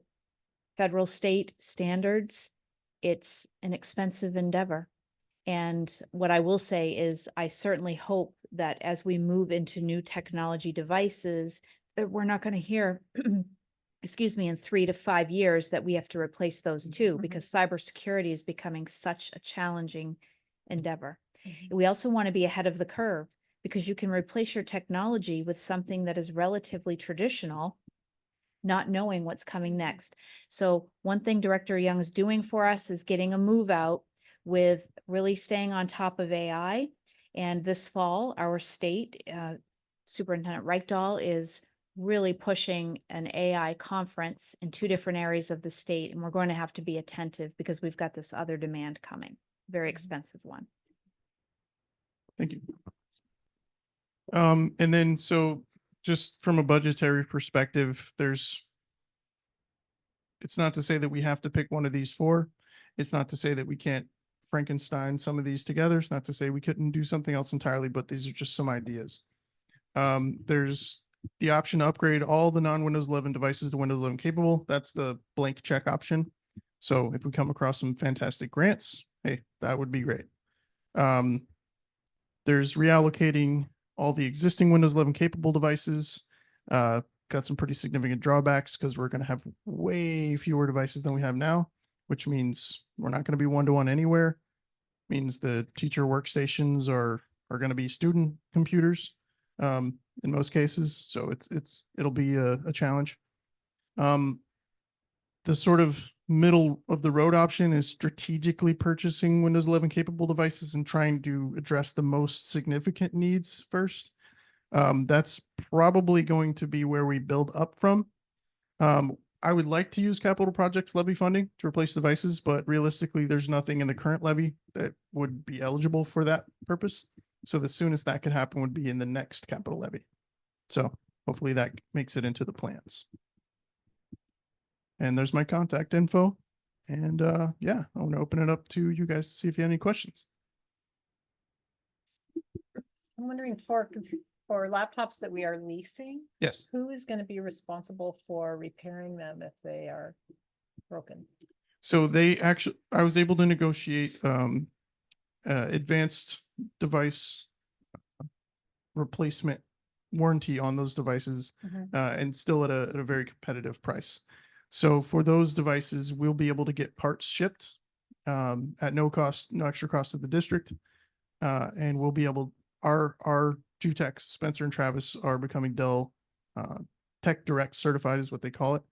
federal state standards, it's an expensive endeavor. And what I will say is I certainly hope that as we move into new technology devices, that we're not going to hear, excuse me, in 3 to 5 years that we have to replace those too, because cybersecurity is becoming such a challenging endeavor. We also want to be ahead of the curve because you can replace your technology with something that is relatively traditional, not knowing what's coming next. So one thing Director Young is doing for us is getting a move out with really staying on top of AI. And this fall, our state Superintendent Reichdahl is really pushing an AI conference in 2 different areas of the state. And we're going to have to be attentive because we've got this other demand coming, very expensive one. Thank you. And then, so just from a budgetary perspective, it's not to say that we have to pick one of these 4. It's not to say that we can't Frankenstein some of these together. It's not to say we couldn't do something else entirely, but these are just some ideas. There's the option to upgrade all the non-Windows 11 devices to Windows 11 capable. That's the blank check option. So if we come across some fantastic grants, hey, that would be great. There's reallocating all the existing Windows 11 capable devices. Got some pretty significant drawbacks because we're going to have way fewer devices than we have now, which means we're not going to be one-to-one anywhere. Means the teacher workstations are going to be student computers in most cases. So it'll be a challenge. The sort of middle of the road option is strategically purchasing Windows 11 capable devices and trying to address the most significant needs first. That's probably going to be where we build up from. I would like to use capital projects levy funding to replace devices, but realistically, there's nothing in the current levy that would be eligible for that purpose. So the soonest that could happen would be in the next capital levy. So hopefully that makes it into the plans. And there's my contact info. And yeah, I want to open it up to you guys to see if you have any questions. I'm wondering for laptops that we are leasing, Yes. who is going to be responsible for repairing them if they are broken? So I was able to negotiate advanced device replacement warranty on those devices and still at a very competitive price. So for those devices, we'll be able to get parts shipped at no cost, no extra cost to the district. And we'll be able, our 2 techs, Spencer and Travis, are becoming Dell Tech Direct certified is what they call it.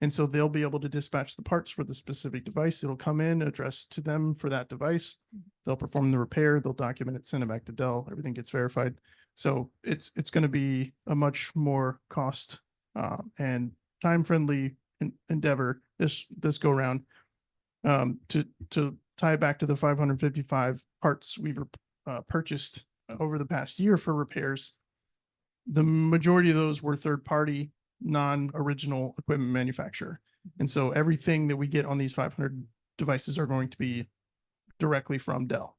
And so they'll be able to dispatch the parts for the specific device. It'll come in, addressed to them for that device. They'll perform the repair, they'll document it, send it back to Dell, everything gets verified. So it's going to be a much more cost and time-friendly endeavor this go around. To tie it back to the 555 parts we've purchased over the past year for repairs, the majority of those were third-party, non-original equipment manufacturer. And so everything that we get on these 500 devices are going to be directly from Dell.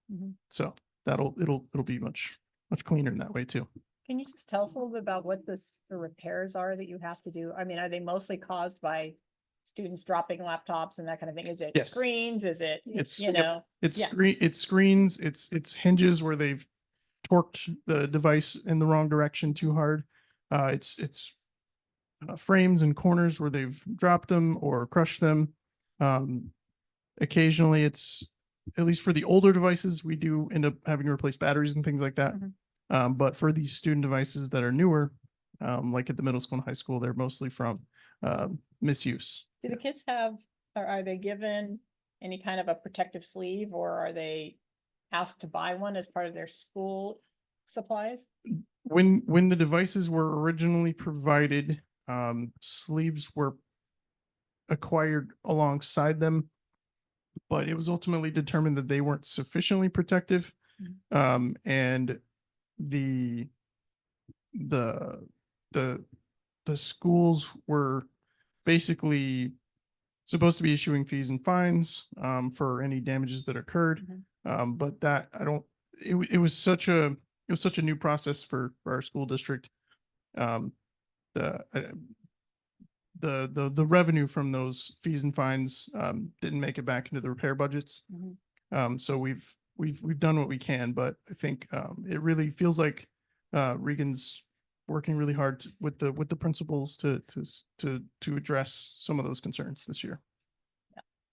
So it'll be much cleaner in that way too. Can you just tell us a little bit about what the repairs are that you have to do? I mean, are they mostly caused by students dropping laptops and that kind of thing? Is it Yes. screens? Is it, It's you know? It's Yeah. screens, it's hinges where they've torqued the device in the wrong direction too hard. It's frames and corners where they've dropped them or crushed them. Occasionally it's, at least for the older devices, we do end up having to replace batteries and things like that. But for these student devices that are newer, like at the middle school and high school, they're mostly from misuse. Do the kids have, or are they given any kind of a protective sleeve, or are they asked to buy one as part of their school supplies? When the devices were originally provided, sleeves were acquired alongside them, but it was ultimately determined that they weren't sufficiently protective. And the schools were basically supposed to be issuing fees and fines for any damages that occurred. But that it was such a new process for our school district. The revenue from those fees and fines didn't make it back into the repair budgets. So we've done what we can, but I think it really feels like Regan's working really hard with the principals to address some of those concerns this year.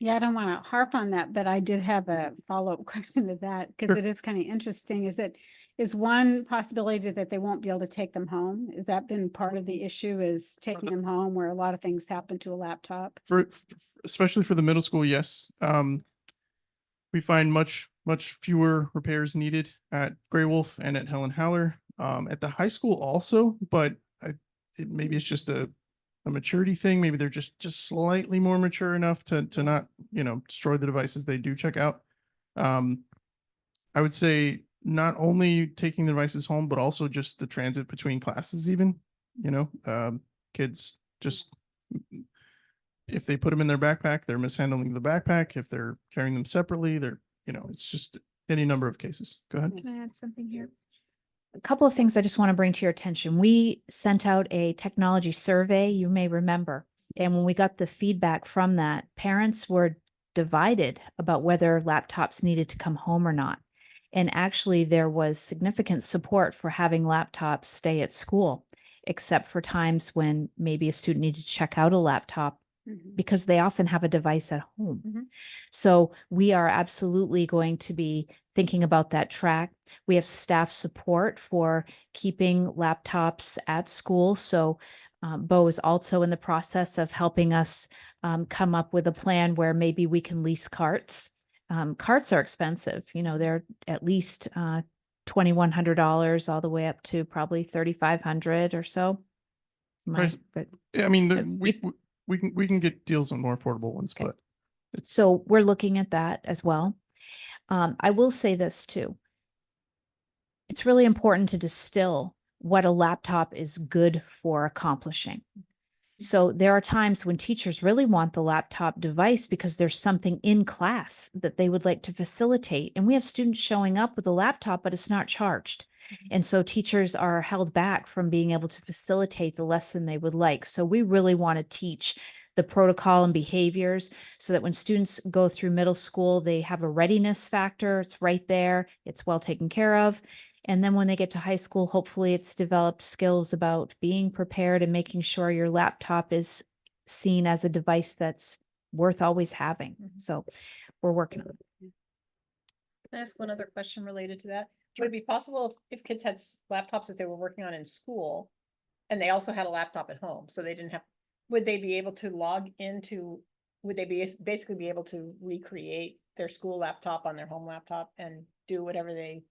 Yeah, I don't want to harp on that, but I did have a follow-up question to that because Sure. it is kind of interesting. Is one possibility that they won't be able to take them home? Has that been part of the issue, is taking them home where a lot of things happen to a laptop? Especially for the middle school, yes. We find much fewer repairs needed at Grey Wolf and at Helen Haller. At the high school also, but maybe it's just a maturity thing. Maybe they're just slightly more mature enough to not, destroy the devices they do check out. I would say not only taking the devices home, but also just the transit between classes even, kids just, if they put them in their backpack, they're mishandling the backpack. If they're carrying them separately, it's just any number of cases. Go ahead. Can I add something here? A couple of things I just want to bring to your attention. We sent out a technology survey, you may remember. And when we got the feedback from that, parents were divided about whether laptops needed to come home or not. And actually, there was significant support for having laptops stay at school, except for times when maybe a student needed to check out a laptop because they often have a device at home. So we are absolutely going to be thinking about that track. We have staff support for keeping laptops at school. So Bo is also in the process of helping us come up with a plan where maybe we can lease carts. Carts are expensive. They're at least $2,100 all the way up to probably $3,500 or so. Right. But I mean, we can get deals on more affordable ones, Okay. but it's so we're looking at that as well. I will say this too. It's really important to distill what a laptop is good for accomplishing. So there are times when teachers really want the laptop device because there's something in class that they would like to facilitate. And we have students showing up with a laptop, but it's not charged. And so teachers are held back from being able to facilitate the lesson they would like. So we really want to teach the protocol and behaviors so that when students go through middle school, they have a readiness factor. It's right there. It's well taken care of. And then when they get to high school, hopefully it's developed skills about being prepared and making sure your laptop is seen as a device that's worth always having. So we're working on it. Can I ask one other question related to that? Would it be possible if kids had laptops that they were working on in school and they also had a laptop at home, so they didn't have, would they be able to log into, would they basically be able to recreate their school laptop on their home laptop and do whatever they,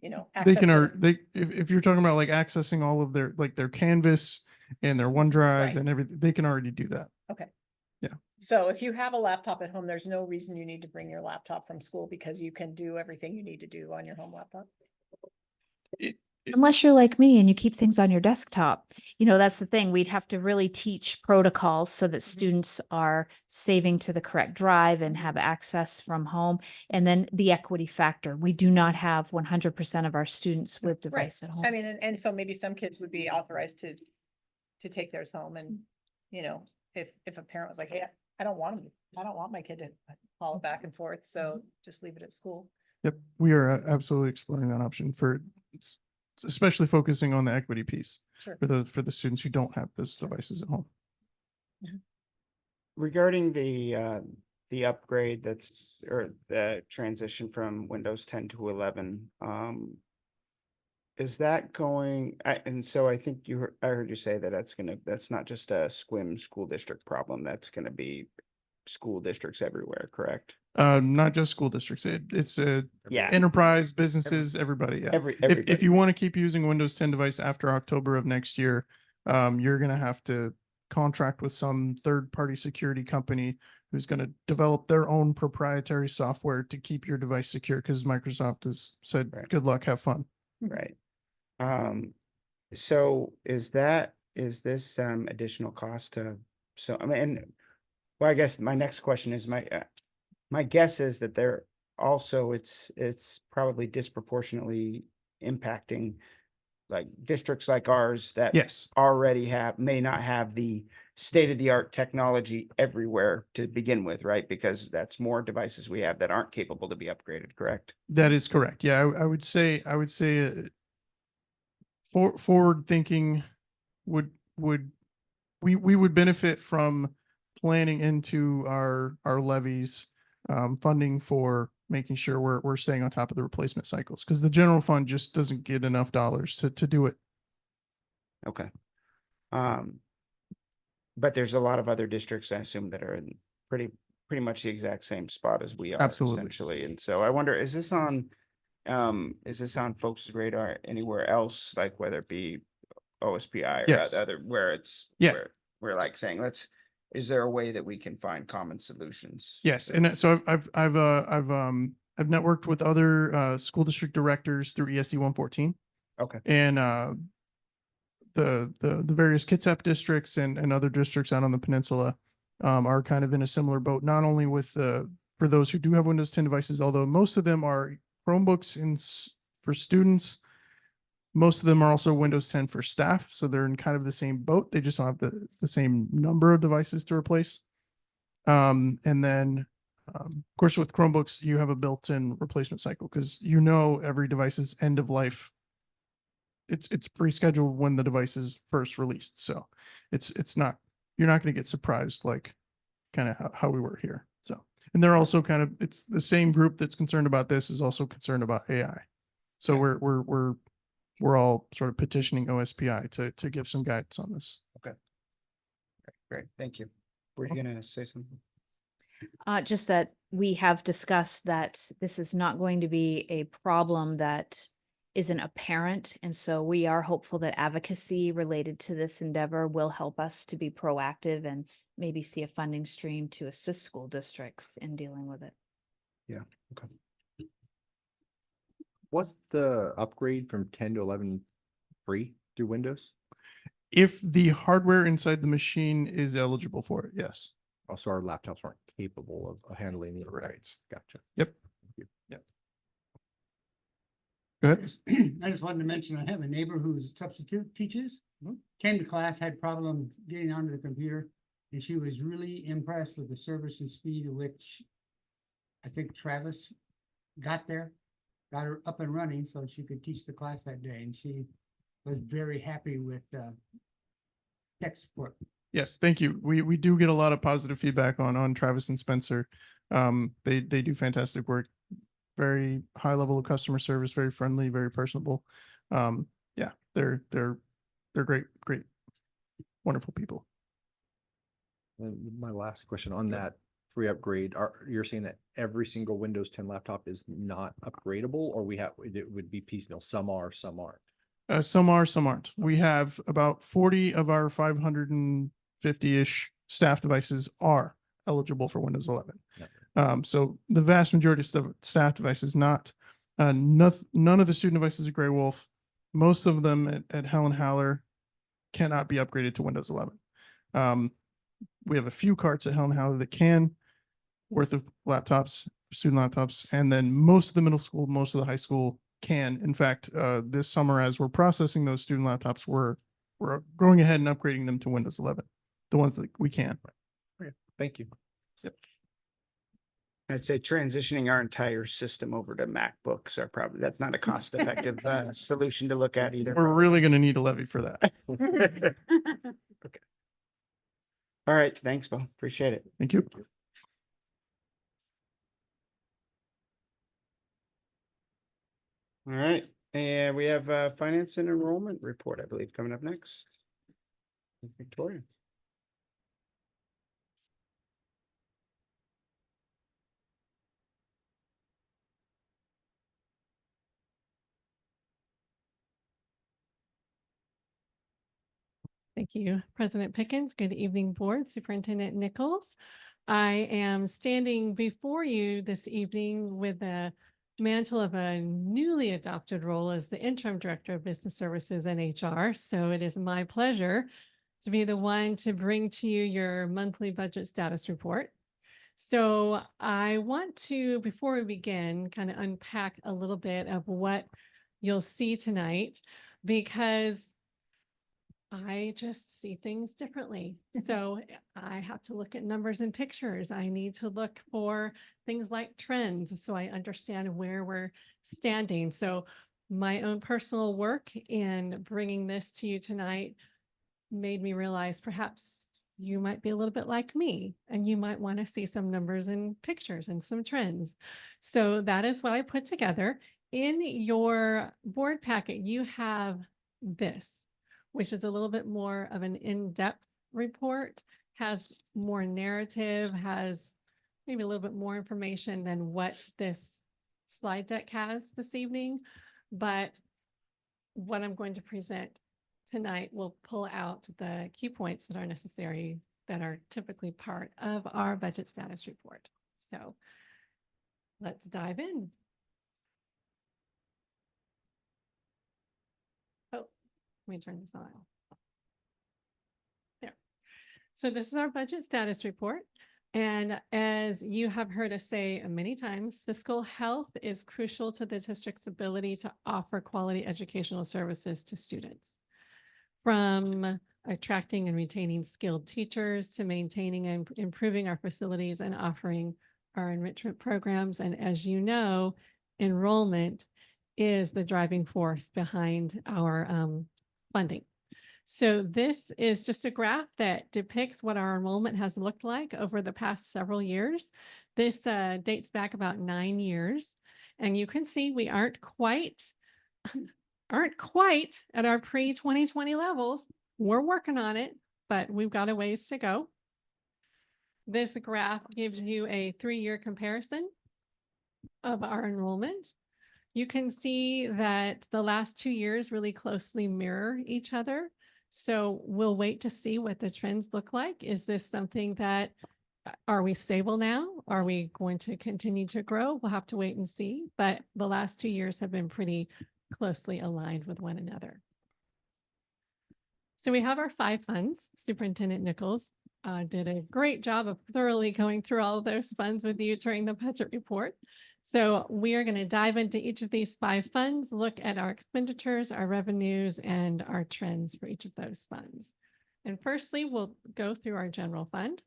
they access can, it? if you're talking about like accessing all of their Canvas and their OneDrive Right. and everything, they can already do that. Okay. Yeah. So if you have a laptop at home, there's no reason you need to bring your laptop from school because you can do everything you need to do on your home laptop. Unless you're like me and you keep things on your desktop. That's the thing. We'd have to really teach protocols so that students are saving to the correct drive and have access from home. And then the equity factor. We do not have 100% of our students with device at home. I mean, and so maybe some kids would be authorized to take theirs home and, if a parent was like, hey, I don't want my kid to haul it back and forth, so just leave it at school. Yep, we are absolutely exploring that option for it's especially focusing on the equity piece Sure. for the students who don't have those devices at home. Regarding the upgrade or the transition from Windows 10 to 11, is that going, and so I think I heard you say that that's not just a SQUIM school district problem, that's gonna be school districts everywhere, correct? Not just school districts. It's Yeah. enterprise, businesses, everybody. Yeah. If Everybody. you want to keep using Windows 10 device after October of next year, you're gonna have to contract with some third-party security company who's going to develop their own proprietary software to keep your device secure, because Microsoft has said, Right. good luck, have fun. Right. So is this additional cost to, so, I mean, well, I guess my next question is my guess is that it's probably disproportionately impacting like districts like ours that Yes. already may not have the state-of-the-art technology everywhere to begin with, right? Because that's more devices we have that aren't capable to be upgraded, correct? That is correct. Yeah, I would say forward thinking we would benefit from planning into our levies, funding for making sure we're staying on top of the replacement cycles, because the general fund just doesn't get enough dollars to do it. Okay. But there's a lot of other districts, I assume, that are in pretty much the exact same spot as we are. Absolutely. Essentially. And so I wonder, is this on folks' radar anywhere else, like whether it be OSPI or Yes. other, where it's, Yeah. where we're like saying, is there a way that we can find common solutions? Yes, and so I've networked with other school district directors through ESC 114. Okay. And the various Kitsap districts and other districts out on the peninsula are kind of in a similar boat, not only with for those who do have Windows 10 devices, although most of them are Chromebooks for students. Most of them are also Windows 10 for staff, so they're in kind of the same boat. They just don't have the same number of devices to replace. And then, of course, with Chromebooks, you have a built-in replacement cycle, because every device's end of life. It's pre-scheduled when the device is first released, so it's not, you're not going to get surprised like kind of how we were here. So, and they're also it's the same group that's concerned about this is also concerned about AI. So we're all sort of petitioning OSPI to give some guidance on this. Okay. Great. Thank you. Were you gonna say something? Just that we have discussed that this is not going to be a problem that isn't apparent. And so we are hopeful that advocacy related to this endeavor will help us to be proactive and maybe see a funding stream to assist school districts in dealing with it. Yeah. Okay. Was the upgrade from 10 to 11 free through Windows? If the hardware inside the machine is eligible for it, yes. Also, our laptops aren't capable of handling the Right. Gotcha. Yep. Thank you. Yep. Go ahead. I just wanted to mention, I have a neighbor who's substitute teaches, came to class, had problem getting onto the computer, and she was really impressed with the service and speed at which I think Travis got there, got her up and running so she could teach the class that day, and she was very happy with tech support. Yes, thank you. We do get a lot of positive feedback on Travis and Spencer. They do fantastic work. Very high level of customer service, very friendly, very personable. Yeah, they're great, wonderful people. And my last question on that free upgrade, you're saying that every single Windows 10 laptop is not upgradable, or it would be piecemeal? Some are, some aren't. Some are, some aren't. We have about 40 of our 550-ish staff devices are eligible for Windows 11. Yep. So the vast majority of staff devices not. None of the student devices at Grey Wolf, most of them at Helen Haller cannot be upgraded to Windows 11. We have a few carts at Helen Haller that can, worth of laptops, student laptops, and then most of the middle school, most of the high school can. In fact, this summer, as we're processing those student laptops, we're going ahead and upgrading them to Windows 11, the ones that we can. Okay. Thank you. Yep. I'd say transitioning our entire system over to MacBooks are probably, that's not a cost-effective solution to look at either. We're really going to need a levy for that. All right, thanks, Bo. Appreciate it. Thank you. All right, and we have a finance and enrollment report, I believe, coming up next. Victoria. Thank you, President Pickens. Good evening, Board, Superintendent Nichols. I am standing before you this evening with the mantle of a newly adopted role as the Interim Director of Business Services and HR. So it is my pleasure to be the one to bring to you your monthly budget status report. So I want to, before we begin, kind of unpack a little bit of what you'll see tonight, because I just see things differently. So I have to look at numbers and pictures. I need to look for things like trends so I understand where we're standing. So my own personal work in bringing this to you tonight made me realize perhaps you might be a little bit like me and you might want to see some numbers and pictures and some trends. So that is what I put together. In your board packet, you have this, which is a little bit more of an in-depth report, has more narrative, has maybe a little bit more information than what this slide deck has this evening. But what I'm going to present tonight will pull out the key points that are necessary, that are typically part of our budget status report. So let's dive in. Oh, let me turn this on. There. So this is our budget status report. And as you have heard us say many times, fiscal health is crucial to the district's ability to offer quality educational services to students. From attracting and retaining skilled teachers to maintaining and improving our facilities and offering our enrichment programs. And as you know, enrollment is the driving force behind our funding. So this is just a graph that depicts what our enrollment has looked like over the past several years. This dates back about 9 years. And you can see we aren't quite at our pre-2020 levels. We're working on it, but we've got a ways to go. This graph gives you a 3-year comparison of our enrollment. You can see that the last 2 years really closely mirror each other. So we'll wait to see what the trends look like. Is this something that, are we stable now? Are we going to continue to grow? We'll have to wait and see. But the last 2 years have been pretty closely aligned with one another. So we have our 5 funds. Superintendent Nichols did a great job of thoroughly going through all of those funds with you during the budget report. So we are going to dive into each of these 5 funds, look at our expenditures, our revenues, and our trends for each of those funds. And firstly, we'll go through our general fund.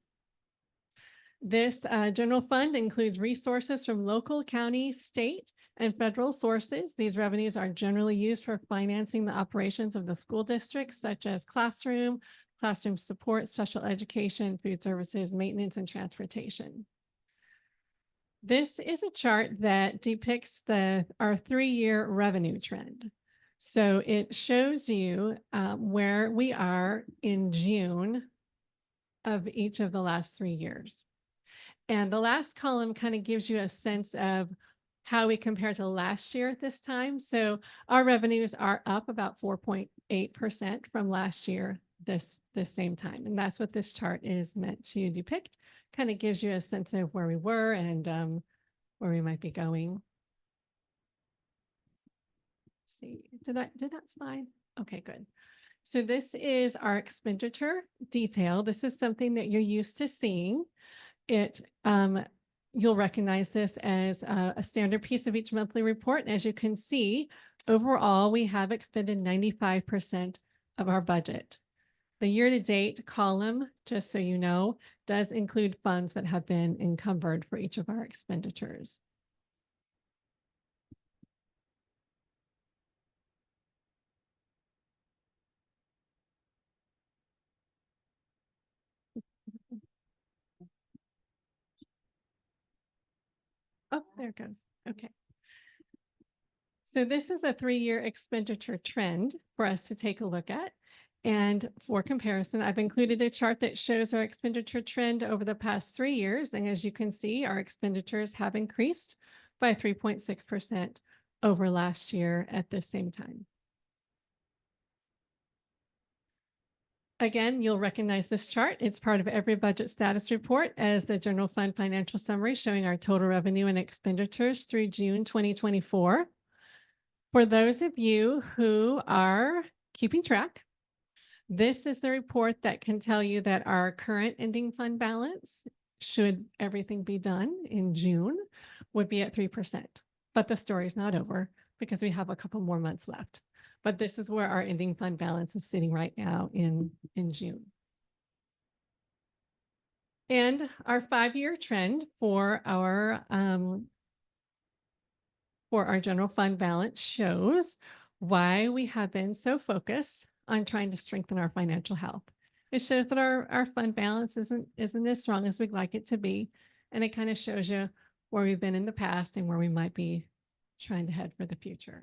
This general fund includes resources from local, county, state, and federal sources. These revenues are generally used for financing the operations of the school districts, such as classroom support, special education, food services, maintenance, and transportation. This is a chart that depicts our 3-year revenue trend. So it shows you where we are in June of each of the last 3 years. And the last column kind of gives you a sense of how we compare to last year at this time. So our revenues are up about 4.8% from last year this same time. And that's what this chart is meant to depict. Kind of gives you a sense of where we were and where we might be going. Let's see, did that slide? Okay, good. So this is our expenditure detail. This is something that you're used to seeing. You'll recognize this as a standard piece of each monthly report. And as you can see, overall, we have expended 95% of our budget. The year-to-date column, just so you know, does include funds that have been encumbered for each of our expenditures. Oh, there it goes. Okay. So this is a 3-year expenditure trend for us to take a look at. And for comparison, I've included a chart that shows our expenditure trend over the past 3 years. And as you can see, our expenditures have increased by 3.6% over last year at the same time. Again, you'll recognize this chart. It's part of every budget status report as the general fund financial summary showing our total revenue and expenditures through June 2024. For those of you who are keeping track, this is the report that can tell you that our current ending fund balance, should everything be done in June, would be at 3%. But the story's not over because we have a couple more months left. But this is where our ending fund balance is sitting right now in June. And our 5-year trend for our general fund balance shows why we have been so focused on trying to strengthen our financial health. It shows that our fund balance isn't as strong as we'd like it to be. And it kind of shows you where we've been in the past and where we might be trying to head for the future.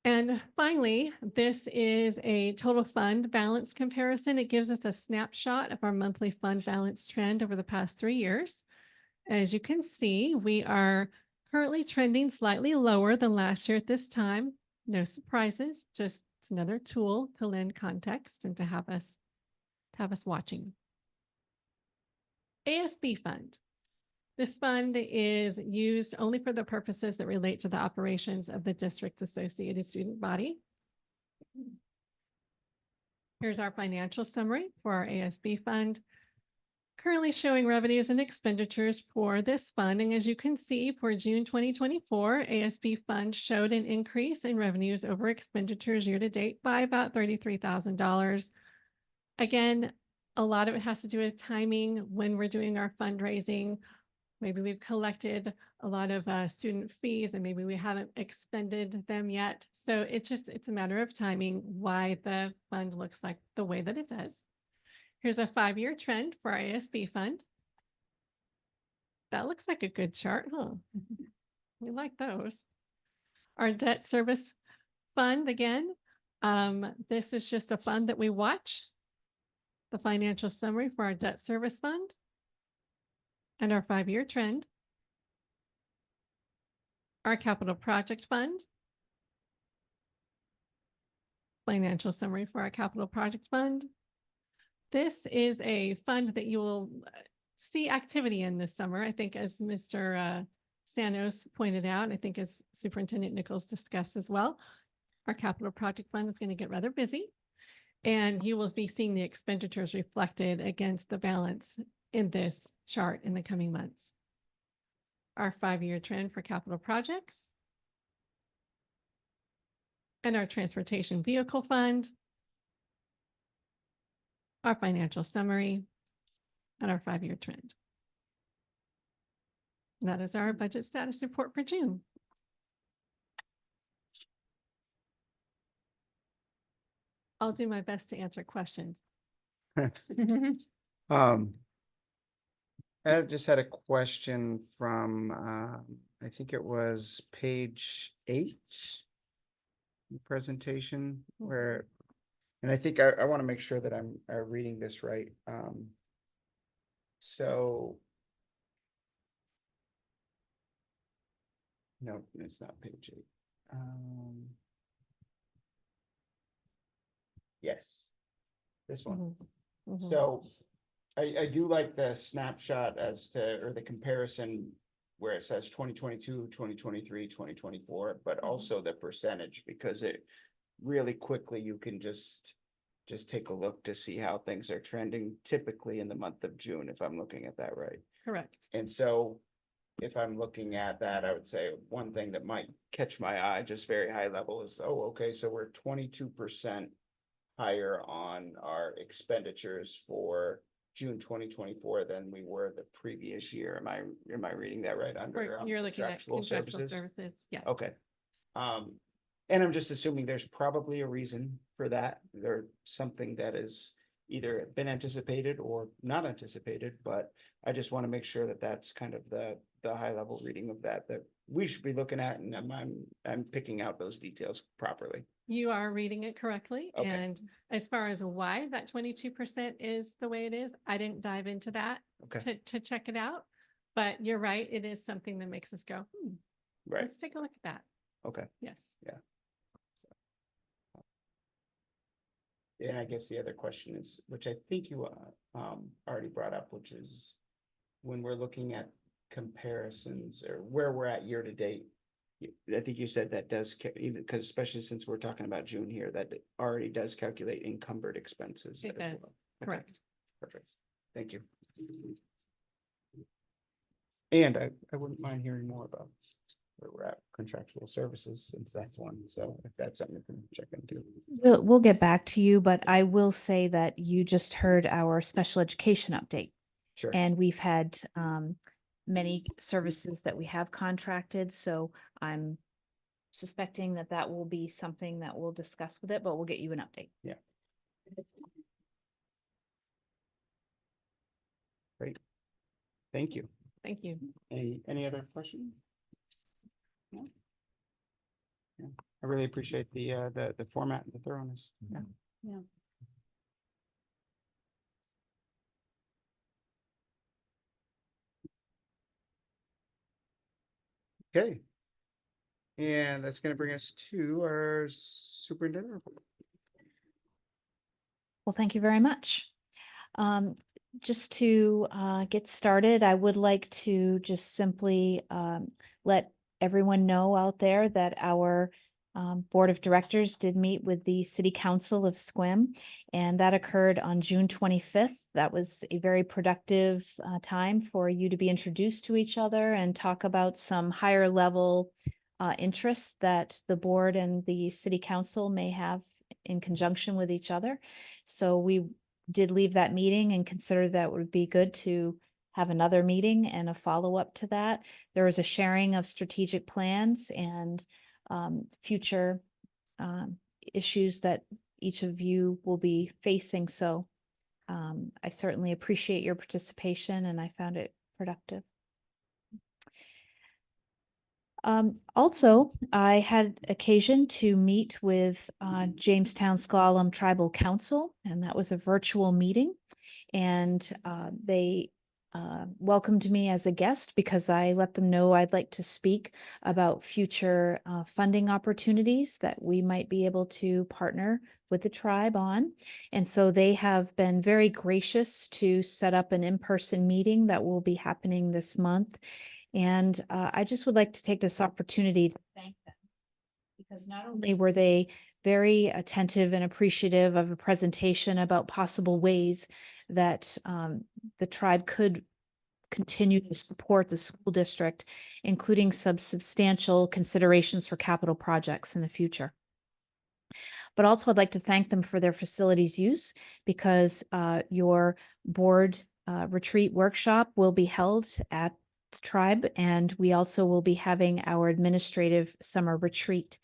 And finally, this is a total fund balance comparison. It gives us a snapshot of our monthly fund balance trend over the past 3 years. As you can see, we are currently trending slightly lower than last year at this time. No surprises, just it's another tool to lend context and to have us watching. ASB fund. This fund is used only for the purposes that relate to the operations of the district's associated student body. Here's our financial summary for our ASB fund. Currently showing revenues and expenditures for this fund. And as you can see, for June 2024, ASB fund showed an increase in revenues over expenditures year to date by about $33,000. Again, a lot of it has to do with timing when we're doing our fundraising. Maybe we've collected a lot of student fees and maybe we haven't expended them yet. So it's a matter of timing why the fund looks like the way that it does. Here's a 5-year trend for our ASB fund. That looks like a good chart, huh? We like those. Our debt service fund again. This is just a fund that we watch. The financial summary for our debt service fund and our 5-year trend. Our capital project fund. Financial summary for our capital project fund. This is a fund that you will see activity in this summer. I think as Mr. Sanos pointed out, I think as Superintendent Nichols discussed as well, our capital project fund is going to get rather busy. And you will be seeing the expenditures reflected against the balance in this chart in the coming months. Our 5-year trend for capital projects. And our transportation vehicle fund. Our financial summary. And our 5-year trend. And that is our budget status report for June. I'll do my best to answer questions. I just had a question from, I think it was page 8 presentation where, and I think I want to make sure that I'm reading this right. So, no, it's not page 8. Yes, this one. So I do like the snapshot as to, or the comparison where it says 2022, 2023, 2024, but also the percentage, because it really quickly, you can just take a look to see how things are trending typically in the month of June, if I'm looking at that right. Correct. And so if I'm looking at that, I would say one thing that might catch my eye, just very high level, is, oh, okay, so we're 22% higher on our expenditures for June 2024 than we were the previous year. Am I reading that right? Under You're looking at contractual contractual services? services, yeah. Okay. And I'm just assuming there's probably a reason for that. There's something that is either been anticipated or not anticipated, but I just want to make sure that that's kind of the high level reading of that we should be looking at, and I'm picking out those details properly. You are reading it correctly. Okay. And as far as why that 22% is the way it is, I didn't dive into that Okay, to check it out. But you're right, it is something that makes us go, right, let's take a look at that. okay. Yes. And I guess the other question is, which I think you already brought up, which is when we're looking at comparisons or where we're at year to date. I think you said that does, even because especially since we're talking about June here, that it already does calculate encumbered expenses. It as does, well. Okay, correct. perfect. Thank you. And I wouldn't mind hearing more about where we're at contractual services, since that's one. So if that's something we can check into. We'll get back to you, but I will say that you just heard our special education update. Sure. And we've had many services that we have contracted, so I'm suspecting that that will be something that we'll discuss with it, but we'll get you an update. Yeah. Great. Thank you. Thank you. Any other questions? No? Yeah. I really appreciate the format and the thoroughness. Yeah. Yeah. Okay. And that's gonna bring us to our superintendent report. Well, thank you very much. Just to get started, I would like to just simply let everyone know out there that our Board of Directors did meet with the City Council of Sequim, and that occurred on June 25th. That was a very productive time for you to be introduced to each other and talk about some higher level interests that the board and the City Council may have in conjunction with each other. So we did leave that meeting and consider that would be good to have another meeting and a follow-up to that. There was a sharing of strategic plans and future issues that each of you will be facing. So I certainly appreciate your participation and I found it productive. Also, I had occasion to meet with Jamestown Sklallam Tribal Council, and that was a virtual meeting. And they welcomed me as a guest because I let them know I'd like to speak about future funding opportunities that we might be able to partner with the tribe on. And so they have been very gracious to set up an in-person meeting that will be happening this month. And I just would like to take this opportunity to thank them, because not only were they very attentive and appreciative of a presentation about possible ways that the tribe could continue to support the school district, including some substantial considerations for capital projects in the future. But also I'd like to thank them for their facilities use, because your board retreat workshop will be held at tribe, and we also will be having our administrative summer retreat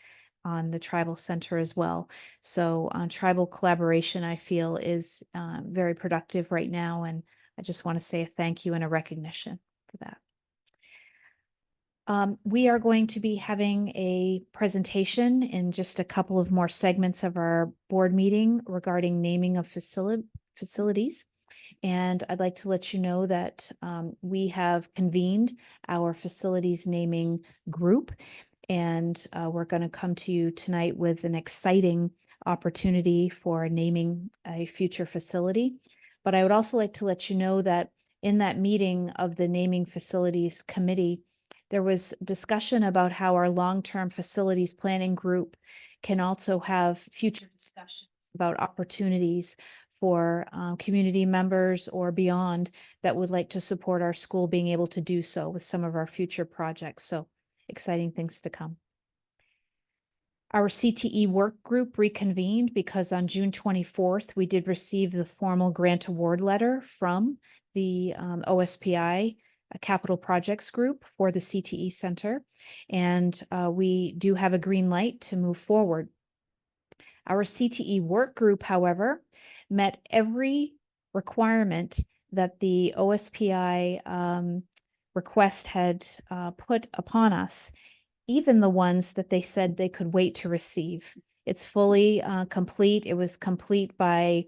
on the tribal center as well. So tribal collaboration, I feel, is very productive right now, and I just want to say a thank you and a recognition for that. We are going to be having a presentation in just a couple of more segments of our board meeting regarding naming of facilities. And I'd like to let you know that we have convened our facilities naming group, and we're going to come to you tonight with an exciting opportunity for naming a future facility. But I would also like to let you know that in that meeting of the Naming Facilities Committee, there was discussion about how our long-term facilities planning group can also have future discussions about opportunities for community members or beyond that would like to support our school being able to do so with some of our future projects. So exciting things to come. Our CTE work group reconvened because on June 24th, we did receive the formal grant award letter from the OSPI Capital Projects Group for the CTE Center. And we do have a green light to move forward. Our CTE work group, however, met every requirement that the OSPI request had put upon us, even the ones that they said they could wait to receive. It's fully complete. It was complete by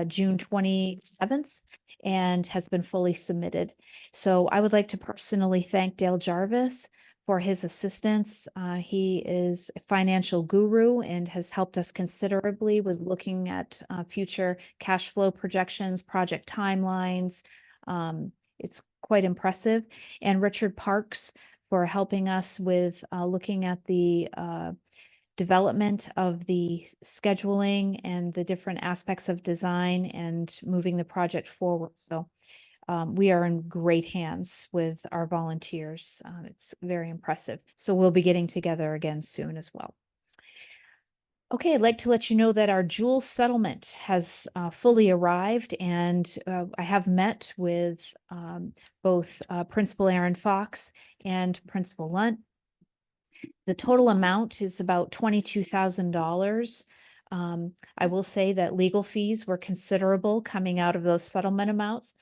June 27th and has been fully submitted. So I would like to personally thank Dale Jarvis for his assistance. He is a financial guru and has helped us considerably with looking at future cash flow projections, project timelines. It's quite impressive. And Richard Parks for helping us with looking at the development of the scheduling and the different aspects of design and moving the project forward. So we are in great hands with our volunteers. It's very impressive. So we'll be getting together again soon as well. Okay, I'd like to let you know that our Jewel settlement has fully arrived, and I have met with both Principal Aaron Fox and Principal Lunt. The total amount is about $22,000. I will say that legal fees were considerable coming out of those settlement amounts.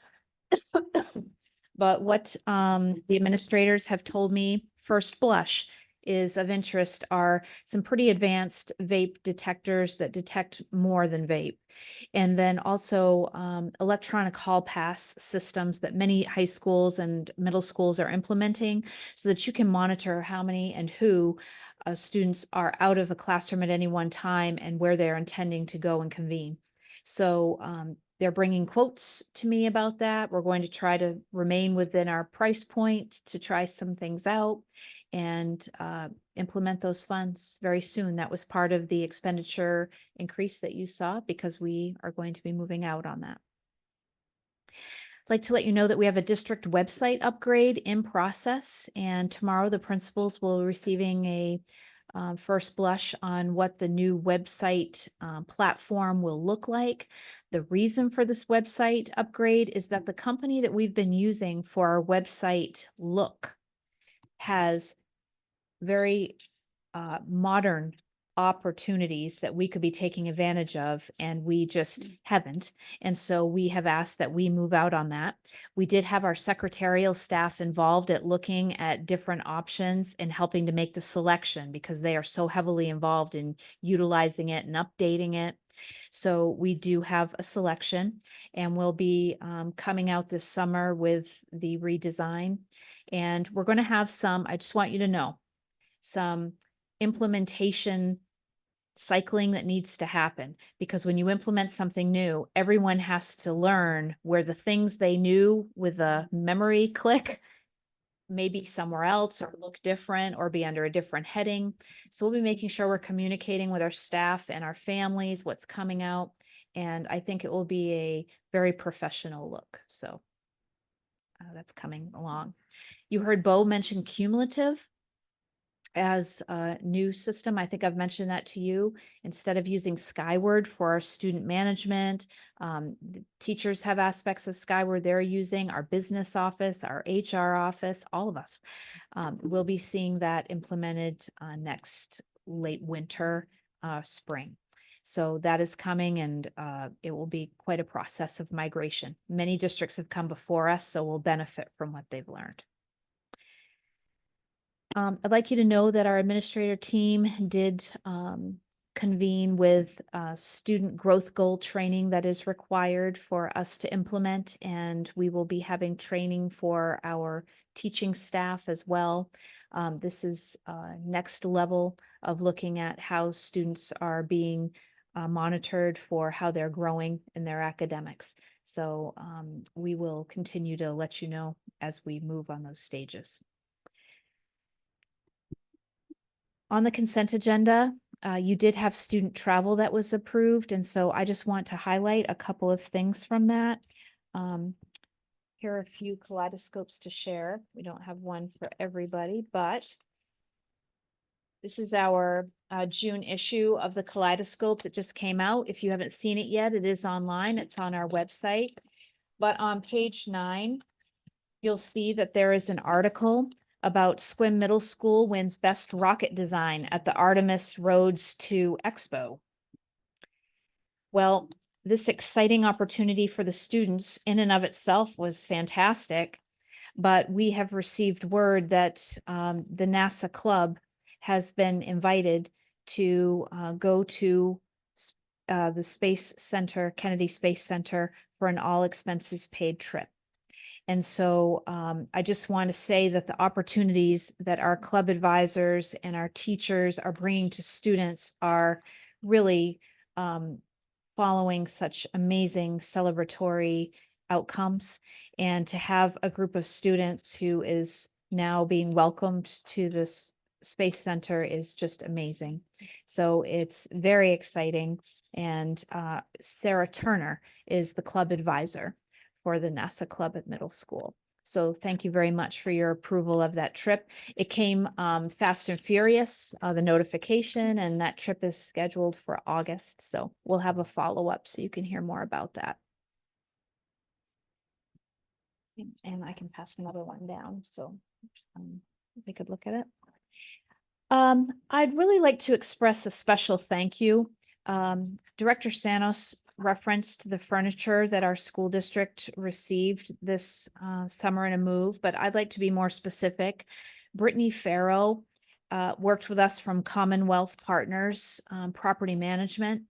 But what the administrators have told me, first blush, is of interest are some pretty advanced vape detectors that detect more than vape. And then also electronic hall pass systems that many high schools and middle schools are implementing so that you can monitor how many and who students are out of a classroom at any one time and where they're intending to go and convene. So they're bringing quotes to me about that. We're going to try to remain within our price point to try some things out and implement those funds very soon. That was part of the expenditure increase that you saw because we are going to be moving out on that. I'd like to let you know that we have a district website upgrade in process, and tomorrow the principals will be receiving a first blush on what the new website platform will look like. The reason for this website upgrade is that the company that we've been using for our website look has very modern opportunities that we could be taking advantage of, and we just haven't. And so we have asked that we move out on that. We did have our secretarial staff involved at looking at different options and helping to make the selection because they are so heavily involved in utilizing it and updating it. So we do have a selection, and we'll be coming out this summer with the redesign. And we're going to have some, I just want you to know, some implementation cycling that needs to happen, because when you implement something new, everyone has to learn where the things they knew with a memory click maybe somewhere else or look different or be under a different heading. So we'll be making sure we're communicating with our staff and our families what's coming out, and I think it will be a very professional look. So that's coming along. You heard Bo mention cumulative as a new system. I think I've mentioned that to you. Instead of using Skyward for our student management, the teachers have aspects of Skyward they're using, our business office, our HR office, all of us. We'll be seeing that implemented next late winter, spring. So that is coming, and it will be quite a process of migration. Many districts have come before us, so we'll benefit from what they've learned. I'd like you to know that our administrator team did convene with student growth goal training that is required for us to implement, and we will be having training for our teaching staff as well. This is next level of looking at how students are being monitored for how they're growing in their academics. So we will continue to let you know as we move on those stages. On the consent agenda, you did have student travel that was approved, and so I just want to highlight a couple of things from that. Here are a few kaleidoscopes to share. We don't have one for everybody, but this is our June issue of the Kaleidoscope that just came out. If you haven't seen it yet, it is online. It's on our website. But on page 9, you'll see that there is an article about Squim Middle School wins best rocket design at the Artemis Roads to Expo. Well, this exciting opportunity for the students in and of itself was fantastic, but we have received word that the NASA club has been invited to go to the Space Center, Kennedy Space Center, for an all expenses paid trip. And so I just want to say that the opportunities that our club advisors and our teachers are bringing to students are really following such amazing celebratory outcomes. And to have a group of students who is now being welcomed to this Space Center is just amazing. So it's very exciting. And Sarah Turner is the club advisor for the NASA Club at middle school. So thank you very much for your approval of that trip. It came fast and furious, the notification, and that trip is scheduled for August. So we'll have a follow-up so you can hear more about that. And I can pass another one down, so we could look at it. I'd really like to express a special thank you. Director Sanos referenced the furniture that our school district received this summer in a move, but I'd like to be more specific. Brittany Farrow worked with us from Commonwealth Partners Property Management,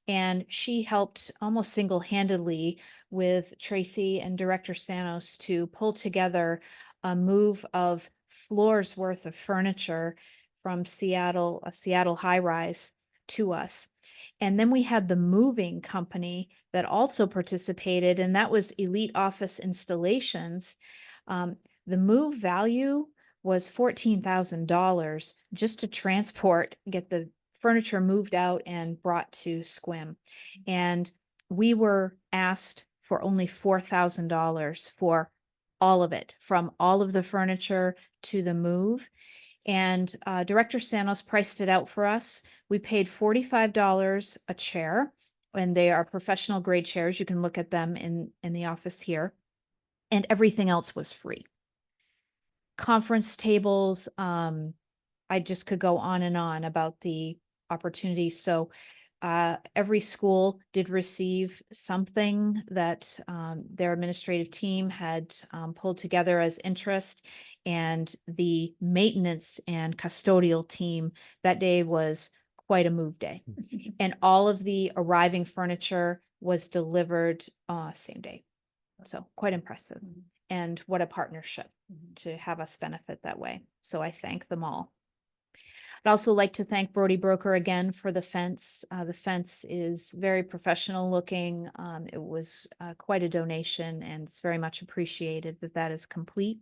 and she helped almost single-handedly with Tracy and Director Sanos to pull together a move of floors worth of furniture from Seattle, a Seattle high-rise, to us. And then we had the moving company that also participated, and that was Elite Office Installations. The move value was $14,000 just to transport, get the furniture moved out and brought to Squim. And we were asked for only $4,000 for all of it, from all of the furniture to the move. And Director Sanos priced it out for us. We paid $45 a chair, and they are professional grade chairs. You can look at them in the office here. And everything else was free. Conference tables, I just could go on and on about the opportunities. So every school did receive something that their administrative team had pulled together as interest. And the maintenance and custodial team that day was quite a move day. And all of the arriving furniture was delivered same day. So quite impressive. And what a partnership to have us benefit that way. So I thank them all. I'd also like to thank Brody Broker again for the fence. The fence is very professional looking. It was quite a donation, and it's very much appreciated that that is complete.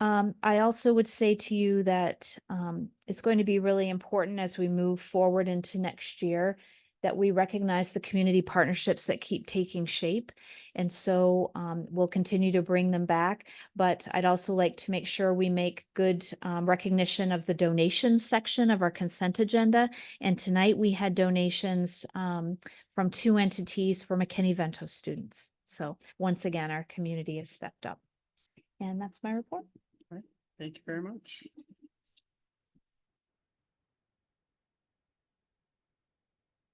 I also would say to you that it's going to be really important as we move forward into next year that we recognize the community partnerships that keep taking shape. And so we'll continue to bring them back. But I'd also like to make sure we make good recognition of the donations section of our consent agenda. And tonight we had donations from 2 entities for McKinney-Vento students. So once again, our community has stepped up. And that's my report. Thank you very much.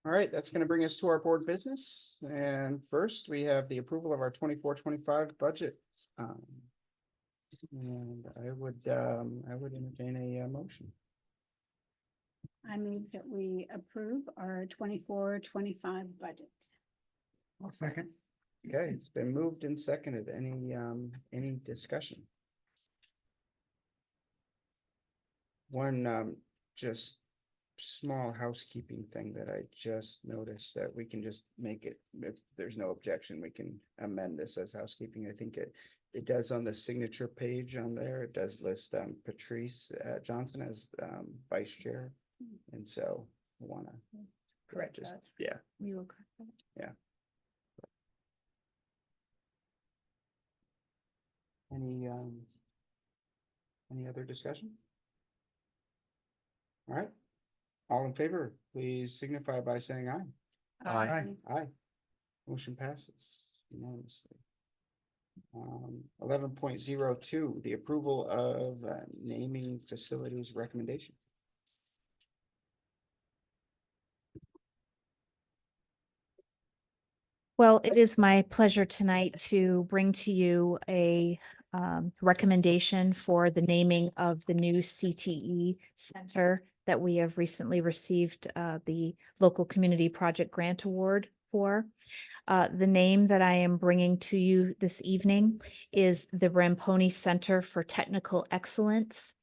All right, that's going to bring us to our board business. And first, we have the approval of our 24-25 budget. And I would entertain a motion. I move that we approve our 24-25 budget. I'll second. Okay, it's been moved and seconded. Any discussion? One just small housekeeping thing that I just noticed that we can just make it, if there's no objection, we can amend this as housekeeping. I think it does on the signature page on there. It does list Patrice Johnson as vice chair. And so I want to Correct just, that. yeah, We will correct that. yeah. Any other discussion? All right. All in favor, please signify by saying aye. Aye. Aye. Motion passes unanimously. 11.02, the approval of naming facilities recommendation. Well, it is my pleasure tonight to bring to you a recommendation for the naming of the new CTE Center that we have recently received the Local Community Project Grant Award for. The name that I am bringing to you this evening is the Ramponi Center for Technical Excellence.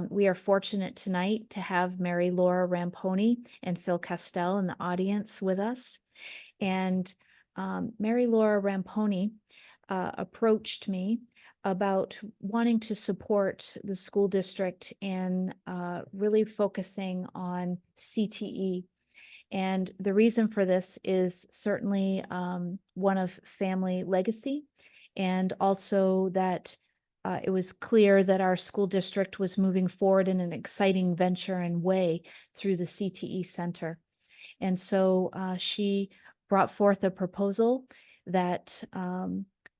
We are fortunate tonight to have Mary Laura Ramponi and Phil Castell in the audience with us. And Mary Laura Ramponi approached me about wanting to support the school district in really focusing on CTE. And the reason for this is certainly one of family legacy, and also that it was clear that our school district was moving forward in an exciting venture and way through the CTE Center. And so she brought forth a proposal that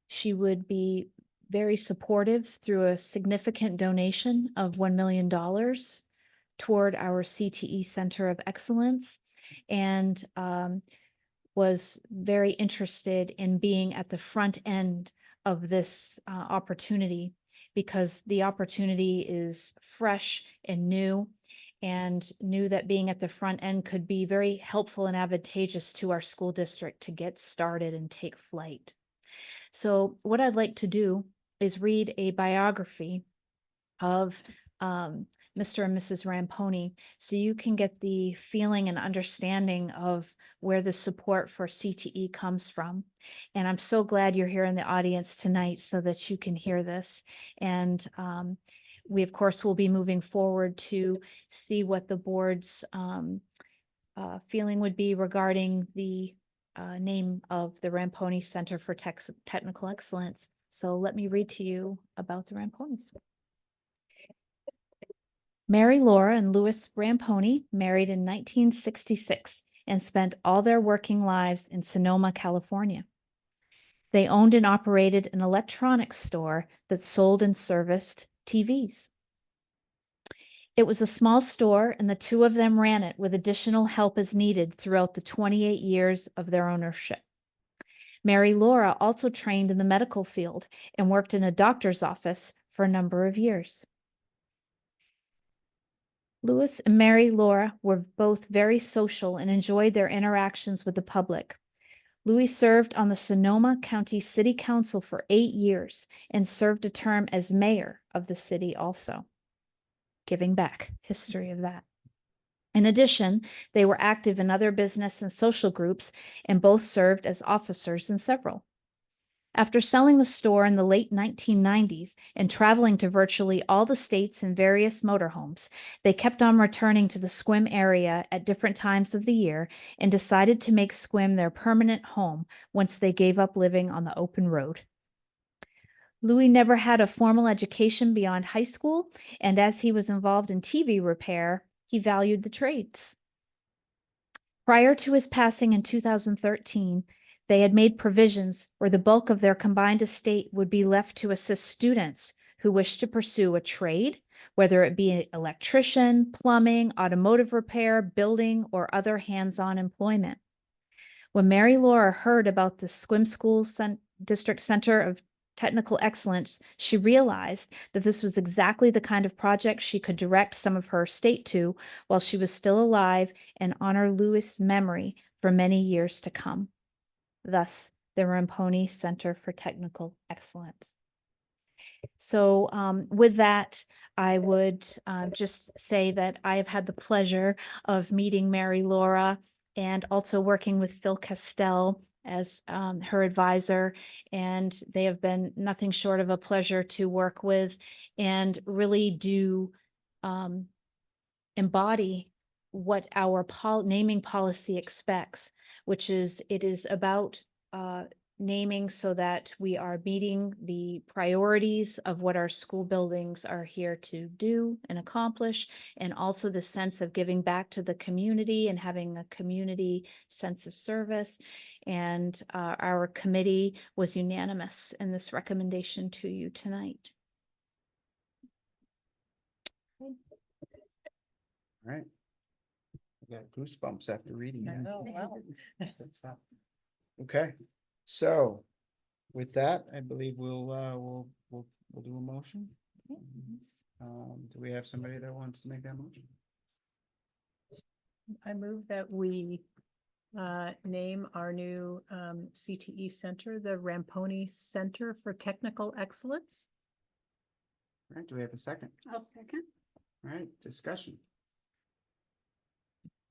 she would be very supportive through a significant donation of $1 million toward our CTE Center of Excellence, and was very interested in being at the front end of this opportunity, because the opportunity is fresh and new, and knew that being at the front end could be very helpful and advantageous to our school district to get started and take flight. So what I'd like to do is read a biography of Mr. and Mrs. Ramponi, so you can get the feeling and understanding of where the support for CTE comes from. And I'm so glad you're here in the audience tonight so that you can hear this. And we, of course, will be moving forward to see what the board's feeling would be regarding the name of the Ramponi Center for Technical Excellence. So let me read to you about the Ramponis. Mary Laura and Louis Ramponi married in 1966 and spent all their working lives in Sonoma, California. They owned and operated an electronics store that sold and serviced TVs. It was a small store, and the two of them ran it with additional help as needed throughout the 28 years of their ownership. Mary Laura also trained in the medical field and worked in a doctor's office for a number of years. Louis and Mary Laura were both very social and enjoyed their interactions with the public. Louis served on the Sonoma County City Council for 8 years and served a term as mayor of the city also. Giving back, history of that. In addition, they were active in other business and social groups, and both served as officers in several. After selling the store in the late 1990s and traveling to virtually all the states in various motorhomes, they kept on returning to the Sequim area at different times of the year and decided to make Sequim their permanent home once they gave up living on the open road. Louis never had a formal education beyond high school, and as he was involved in TV repair, he valued the trades. Prior to his passing in 2013, they had made provisions where the bulk of their combined estate would be left to assist students who wished to pursue a trade, whether it be an electrician, plumbing, automotive repair, building, or other hands-on employment. When Mary Laura heard about the Sequim School District Center of Technical Excellence, she realized that this was exactly the kind of project she could direct some of her estate to while she was still alive and honor Louis' memory for many years to come. Thus, the Ramponi Center for Technical Excellence. So with that, I would just say that I have had the pleasure of meeting Mary Laura and also working with Phil Castell as her advisor, and they have been nothing short of a pleasure to work with and really do embody what our naming policy expects, which is it is about naming so that we are meeting the priorities of what our school buildings are here to do and accomplish, and also the sense of giving back to the community and having a community sense of service. And our committee was unanimous in this recommendation to you tonight. All right. I got goosebumps after reading that. Oh, wow. Good stuff. Okay, so with that, I believe we'll do a motion. Do we have somebody that wants to make that motion? I move that we name our new CTE center, the Ramponi Center for Technical Excellence. All right, do we have a second? I'll second. All right, discussion.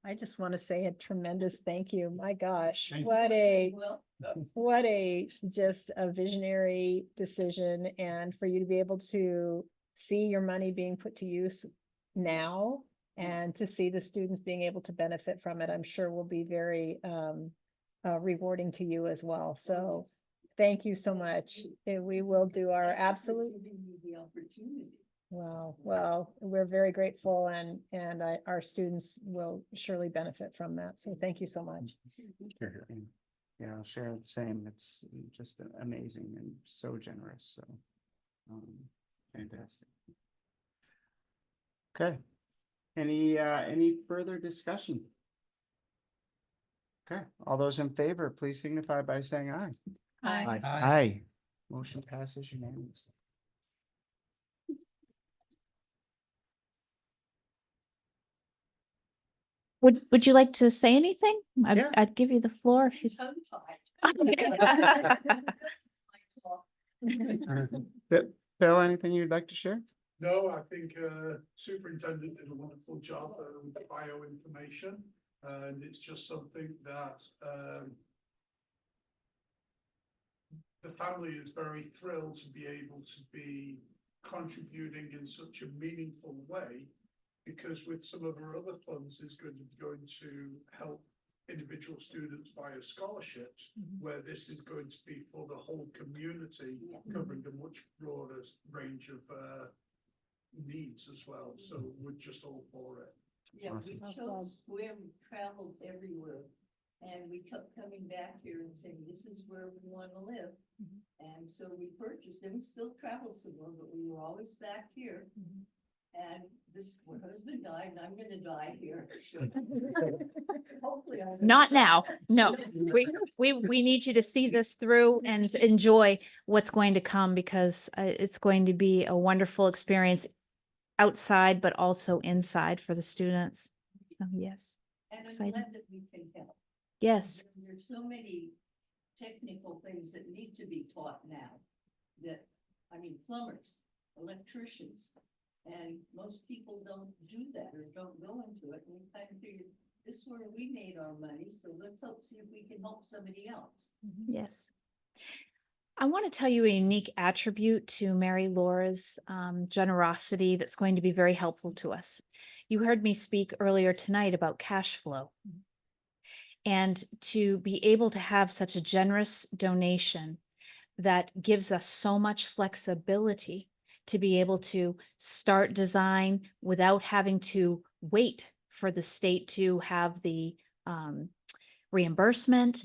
I just want to say a tremendous thank you. My gosh, Thank you. what a just a visionary decision, and for you to be able to see your money being put to use now and to see the students being able to benefit from it, I'm sure will be very rewarding to you as well. So thank you so much. And we will do our absolute. Well, we're very grateful, and our students will surely benefit from that. So thank you so much. Yeah, I'll share the same. It's just amazing and so generous. So fantastic. Okay. Any further discussion? Okay, all those in favor, please signify by saying aye. Aye. Aye. Motion passes unanimously. Would you like to say anything? Yeah. I'd give you the floor if you. Bill, anything you'd like to share? No, I think superintendent did a wonderful job with the bioinformation, and it's just something that the family is very thrilled to be able to be contributing in such a meaningful way, because with some of our other funds is going to help individual students via scholarships, where this is going to be for the whole community, covering a much broader range of needs as well. So we're just all for it. Yeah, we chose where we traveled everywhere, and we kept coming back here and saying, this is where we want to live. And so we purchased, and we still travel somewhere, but we were always back here. And my husband died, and I'm gonna die here. Hopefully I'm Not now. No, we need you to see this through and enjoy what's going to come, because it's going to be a wonderful experience outside, but also inside for the students. So, yes. And I'm Exciting. glad that we can help. Yes. There's so many technical things that need to be taught now that, plumbers, electricians, and most people don't do that or don't go into it. And we kind of figured this is where we made our money. So let's see if we can help somebody else. Yes. I want to tell you a unique attribute to Mary Laura's generosity that's going to be very helpful to us. You heard me speak earlier tonight about cash flow. And to be able to have such a generous donation that gives us so much flexibility to be able to start design without having to wait for the state to have the reimbursement.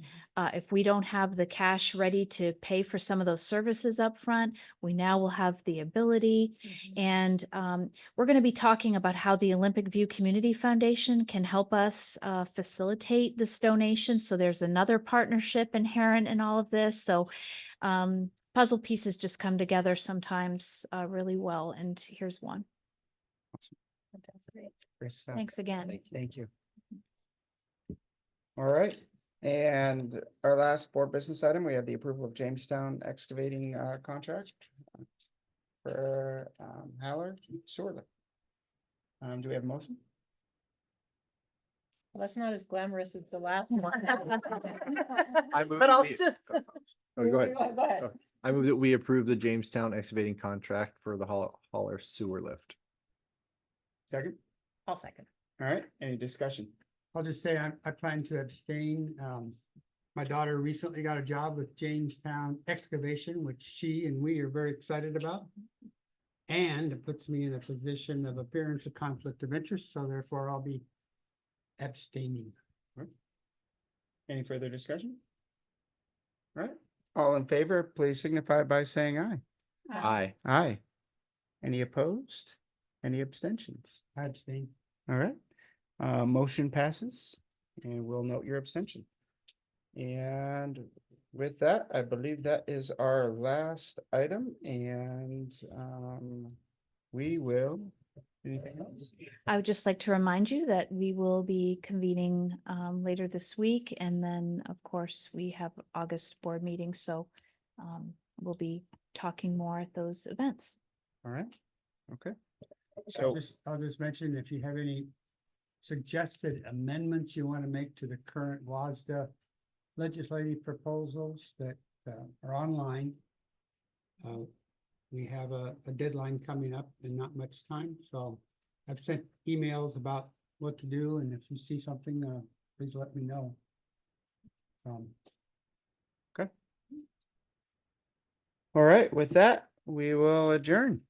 If we don't have the cash ready to pay for some of those services up front, we now will have the ability. And we're going to be talking about how the Olympic View Community Foundation can help us facilitate this donation. So there's another partnership inherent in all of this. So puzzle pieces just come together sometimes really well. And here's one. Fantastic. Great stuff. Thanks again. Thank you. All right. And our last board business item, we have the approval of Jamestown excavating contract for Howard Sewer. Do we have a motion? Well, that's not as glamorous as the last one. I move But I'll that we- just. Oh, go ahead. Go ahead. Oh, I move that we approve the Jamestown excavating contract for the Holler sewer lift. Second. I'll second. All right. Any discussion? I'll just say I plan to abstain. My daughter recently got a job with Jamestown Excavation, which she and we are very excited about. And it puts me in a position of appearance of conflict of interest, so therefore I'll be abstaining. Any further discussion? All right, all in favor, please signify by saying aye. Aye. Aye. Any opposed? Any abstentions? I abstain. All right, motion passes and we'll note your abstention. And with that, I believe that is our last item and we will, anything else? I would just like to remind you that we will be convening later this week. And then, of course, we have August board meetings. So we'll be talking more at those events. All right, okay. So So, I'll just mention if you have any suggested amendments you want to make to the current WASDA legislative proposals that are online. We have a deadline coming up in not much time, so I've sent emails about what to do, and if you see something, please let me know. all right, with that, we will adjourn.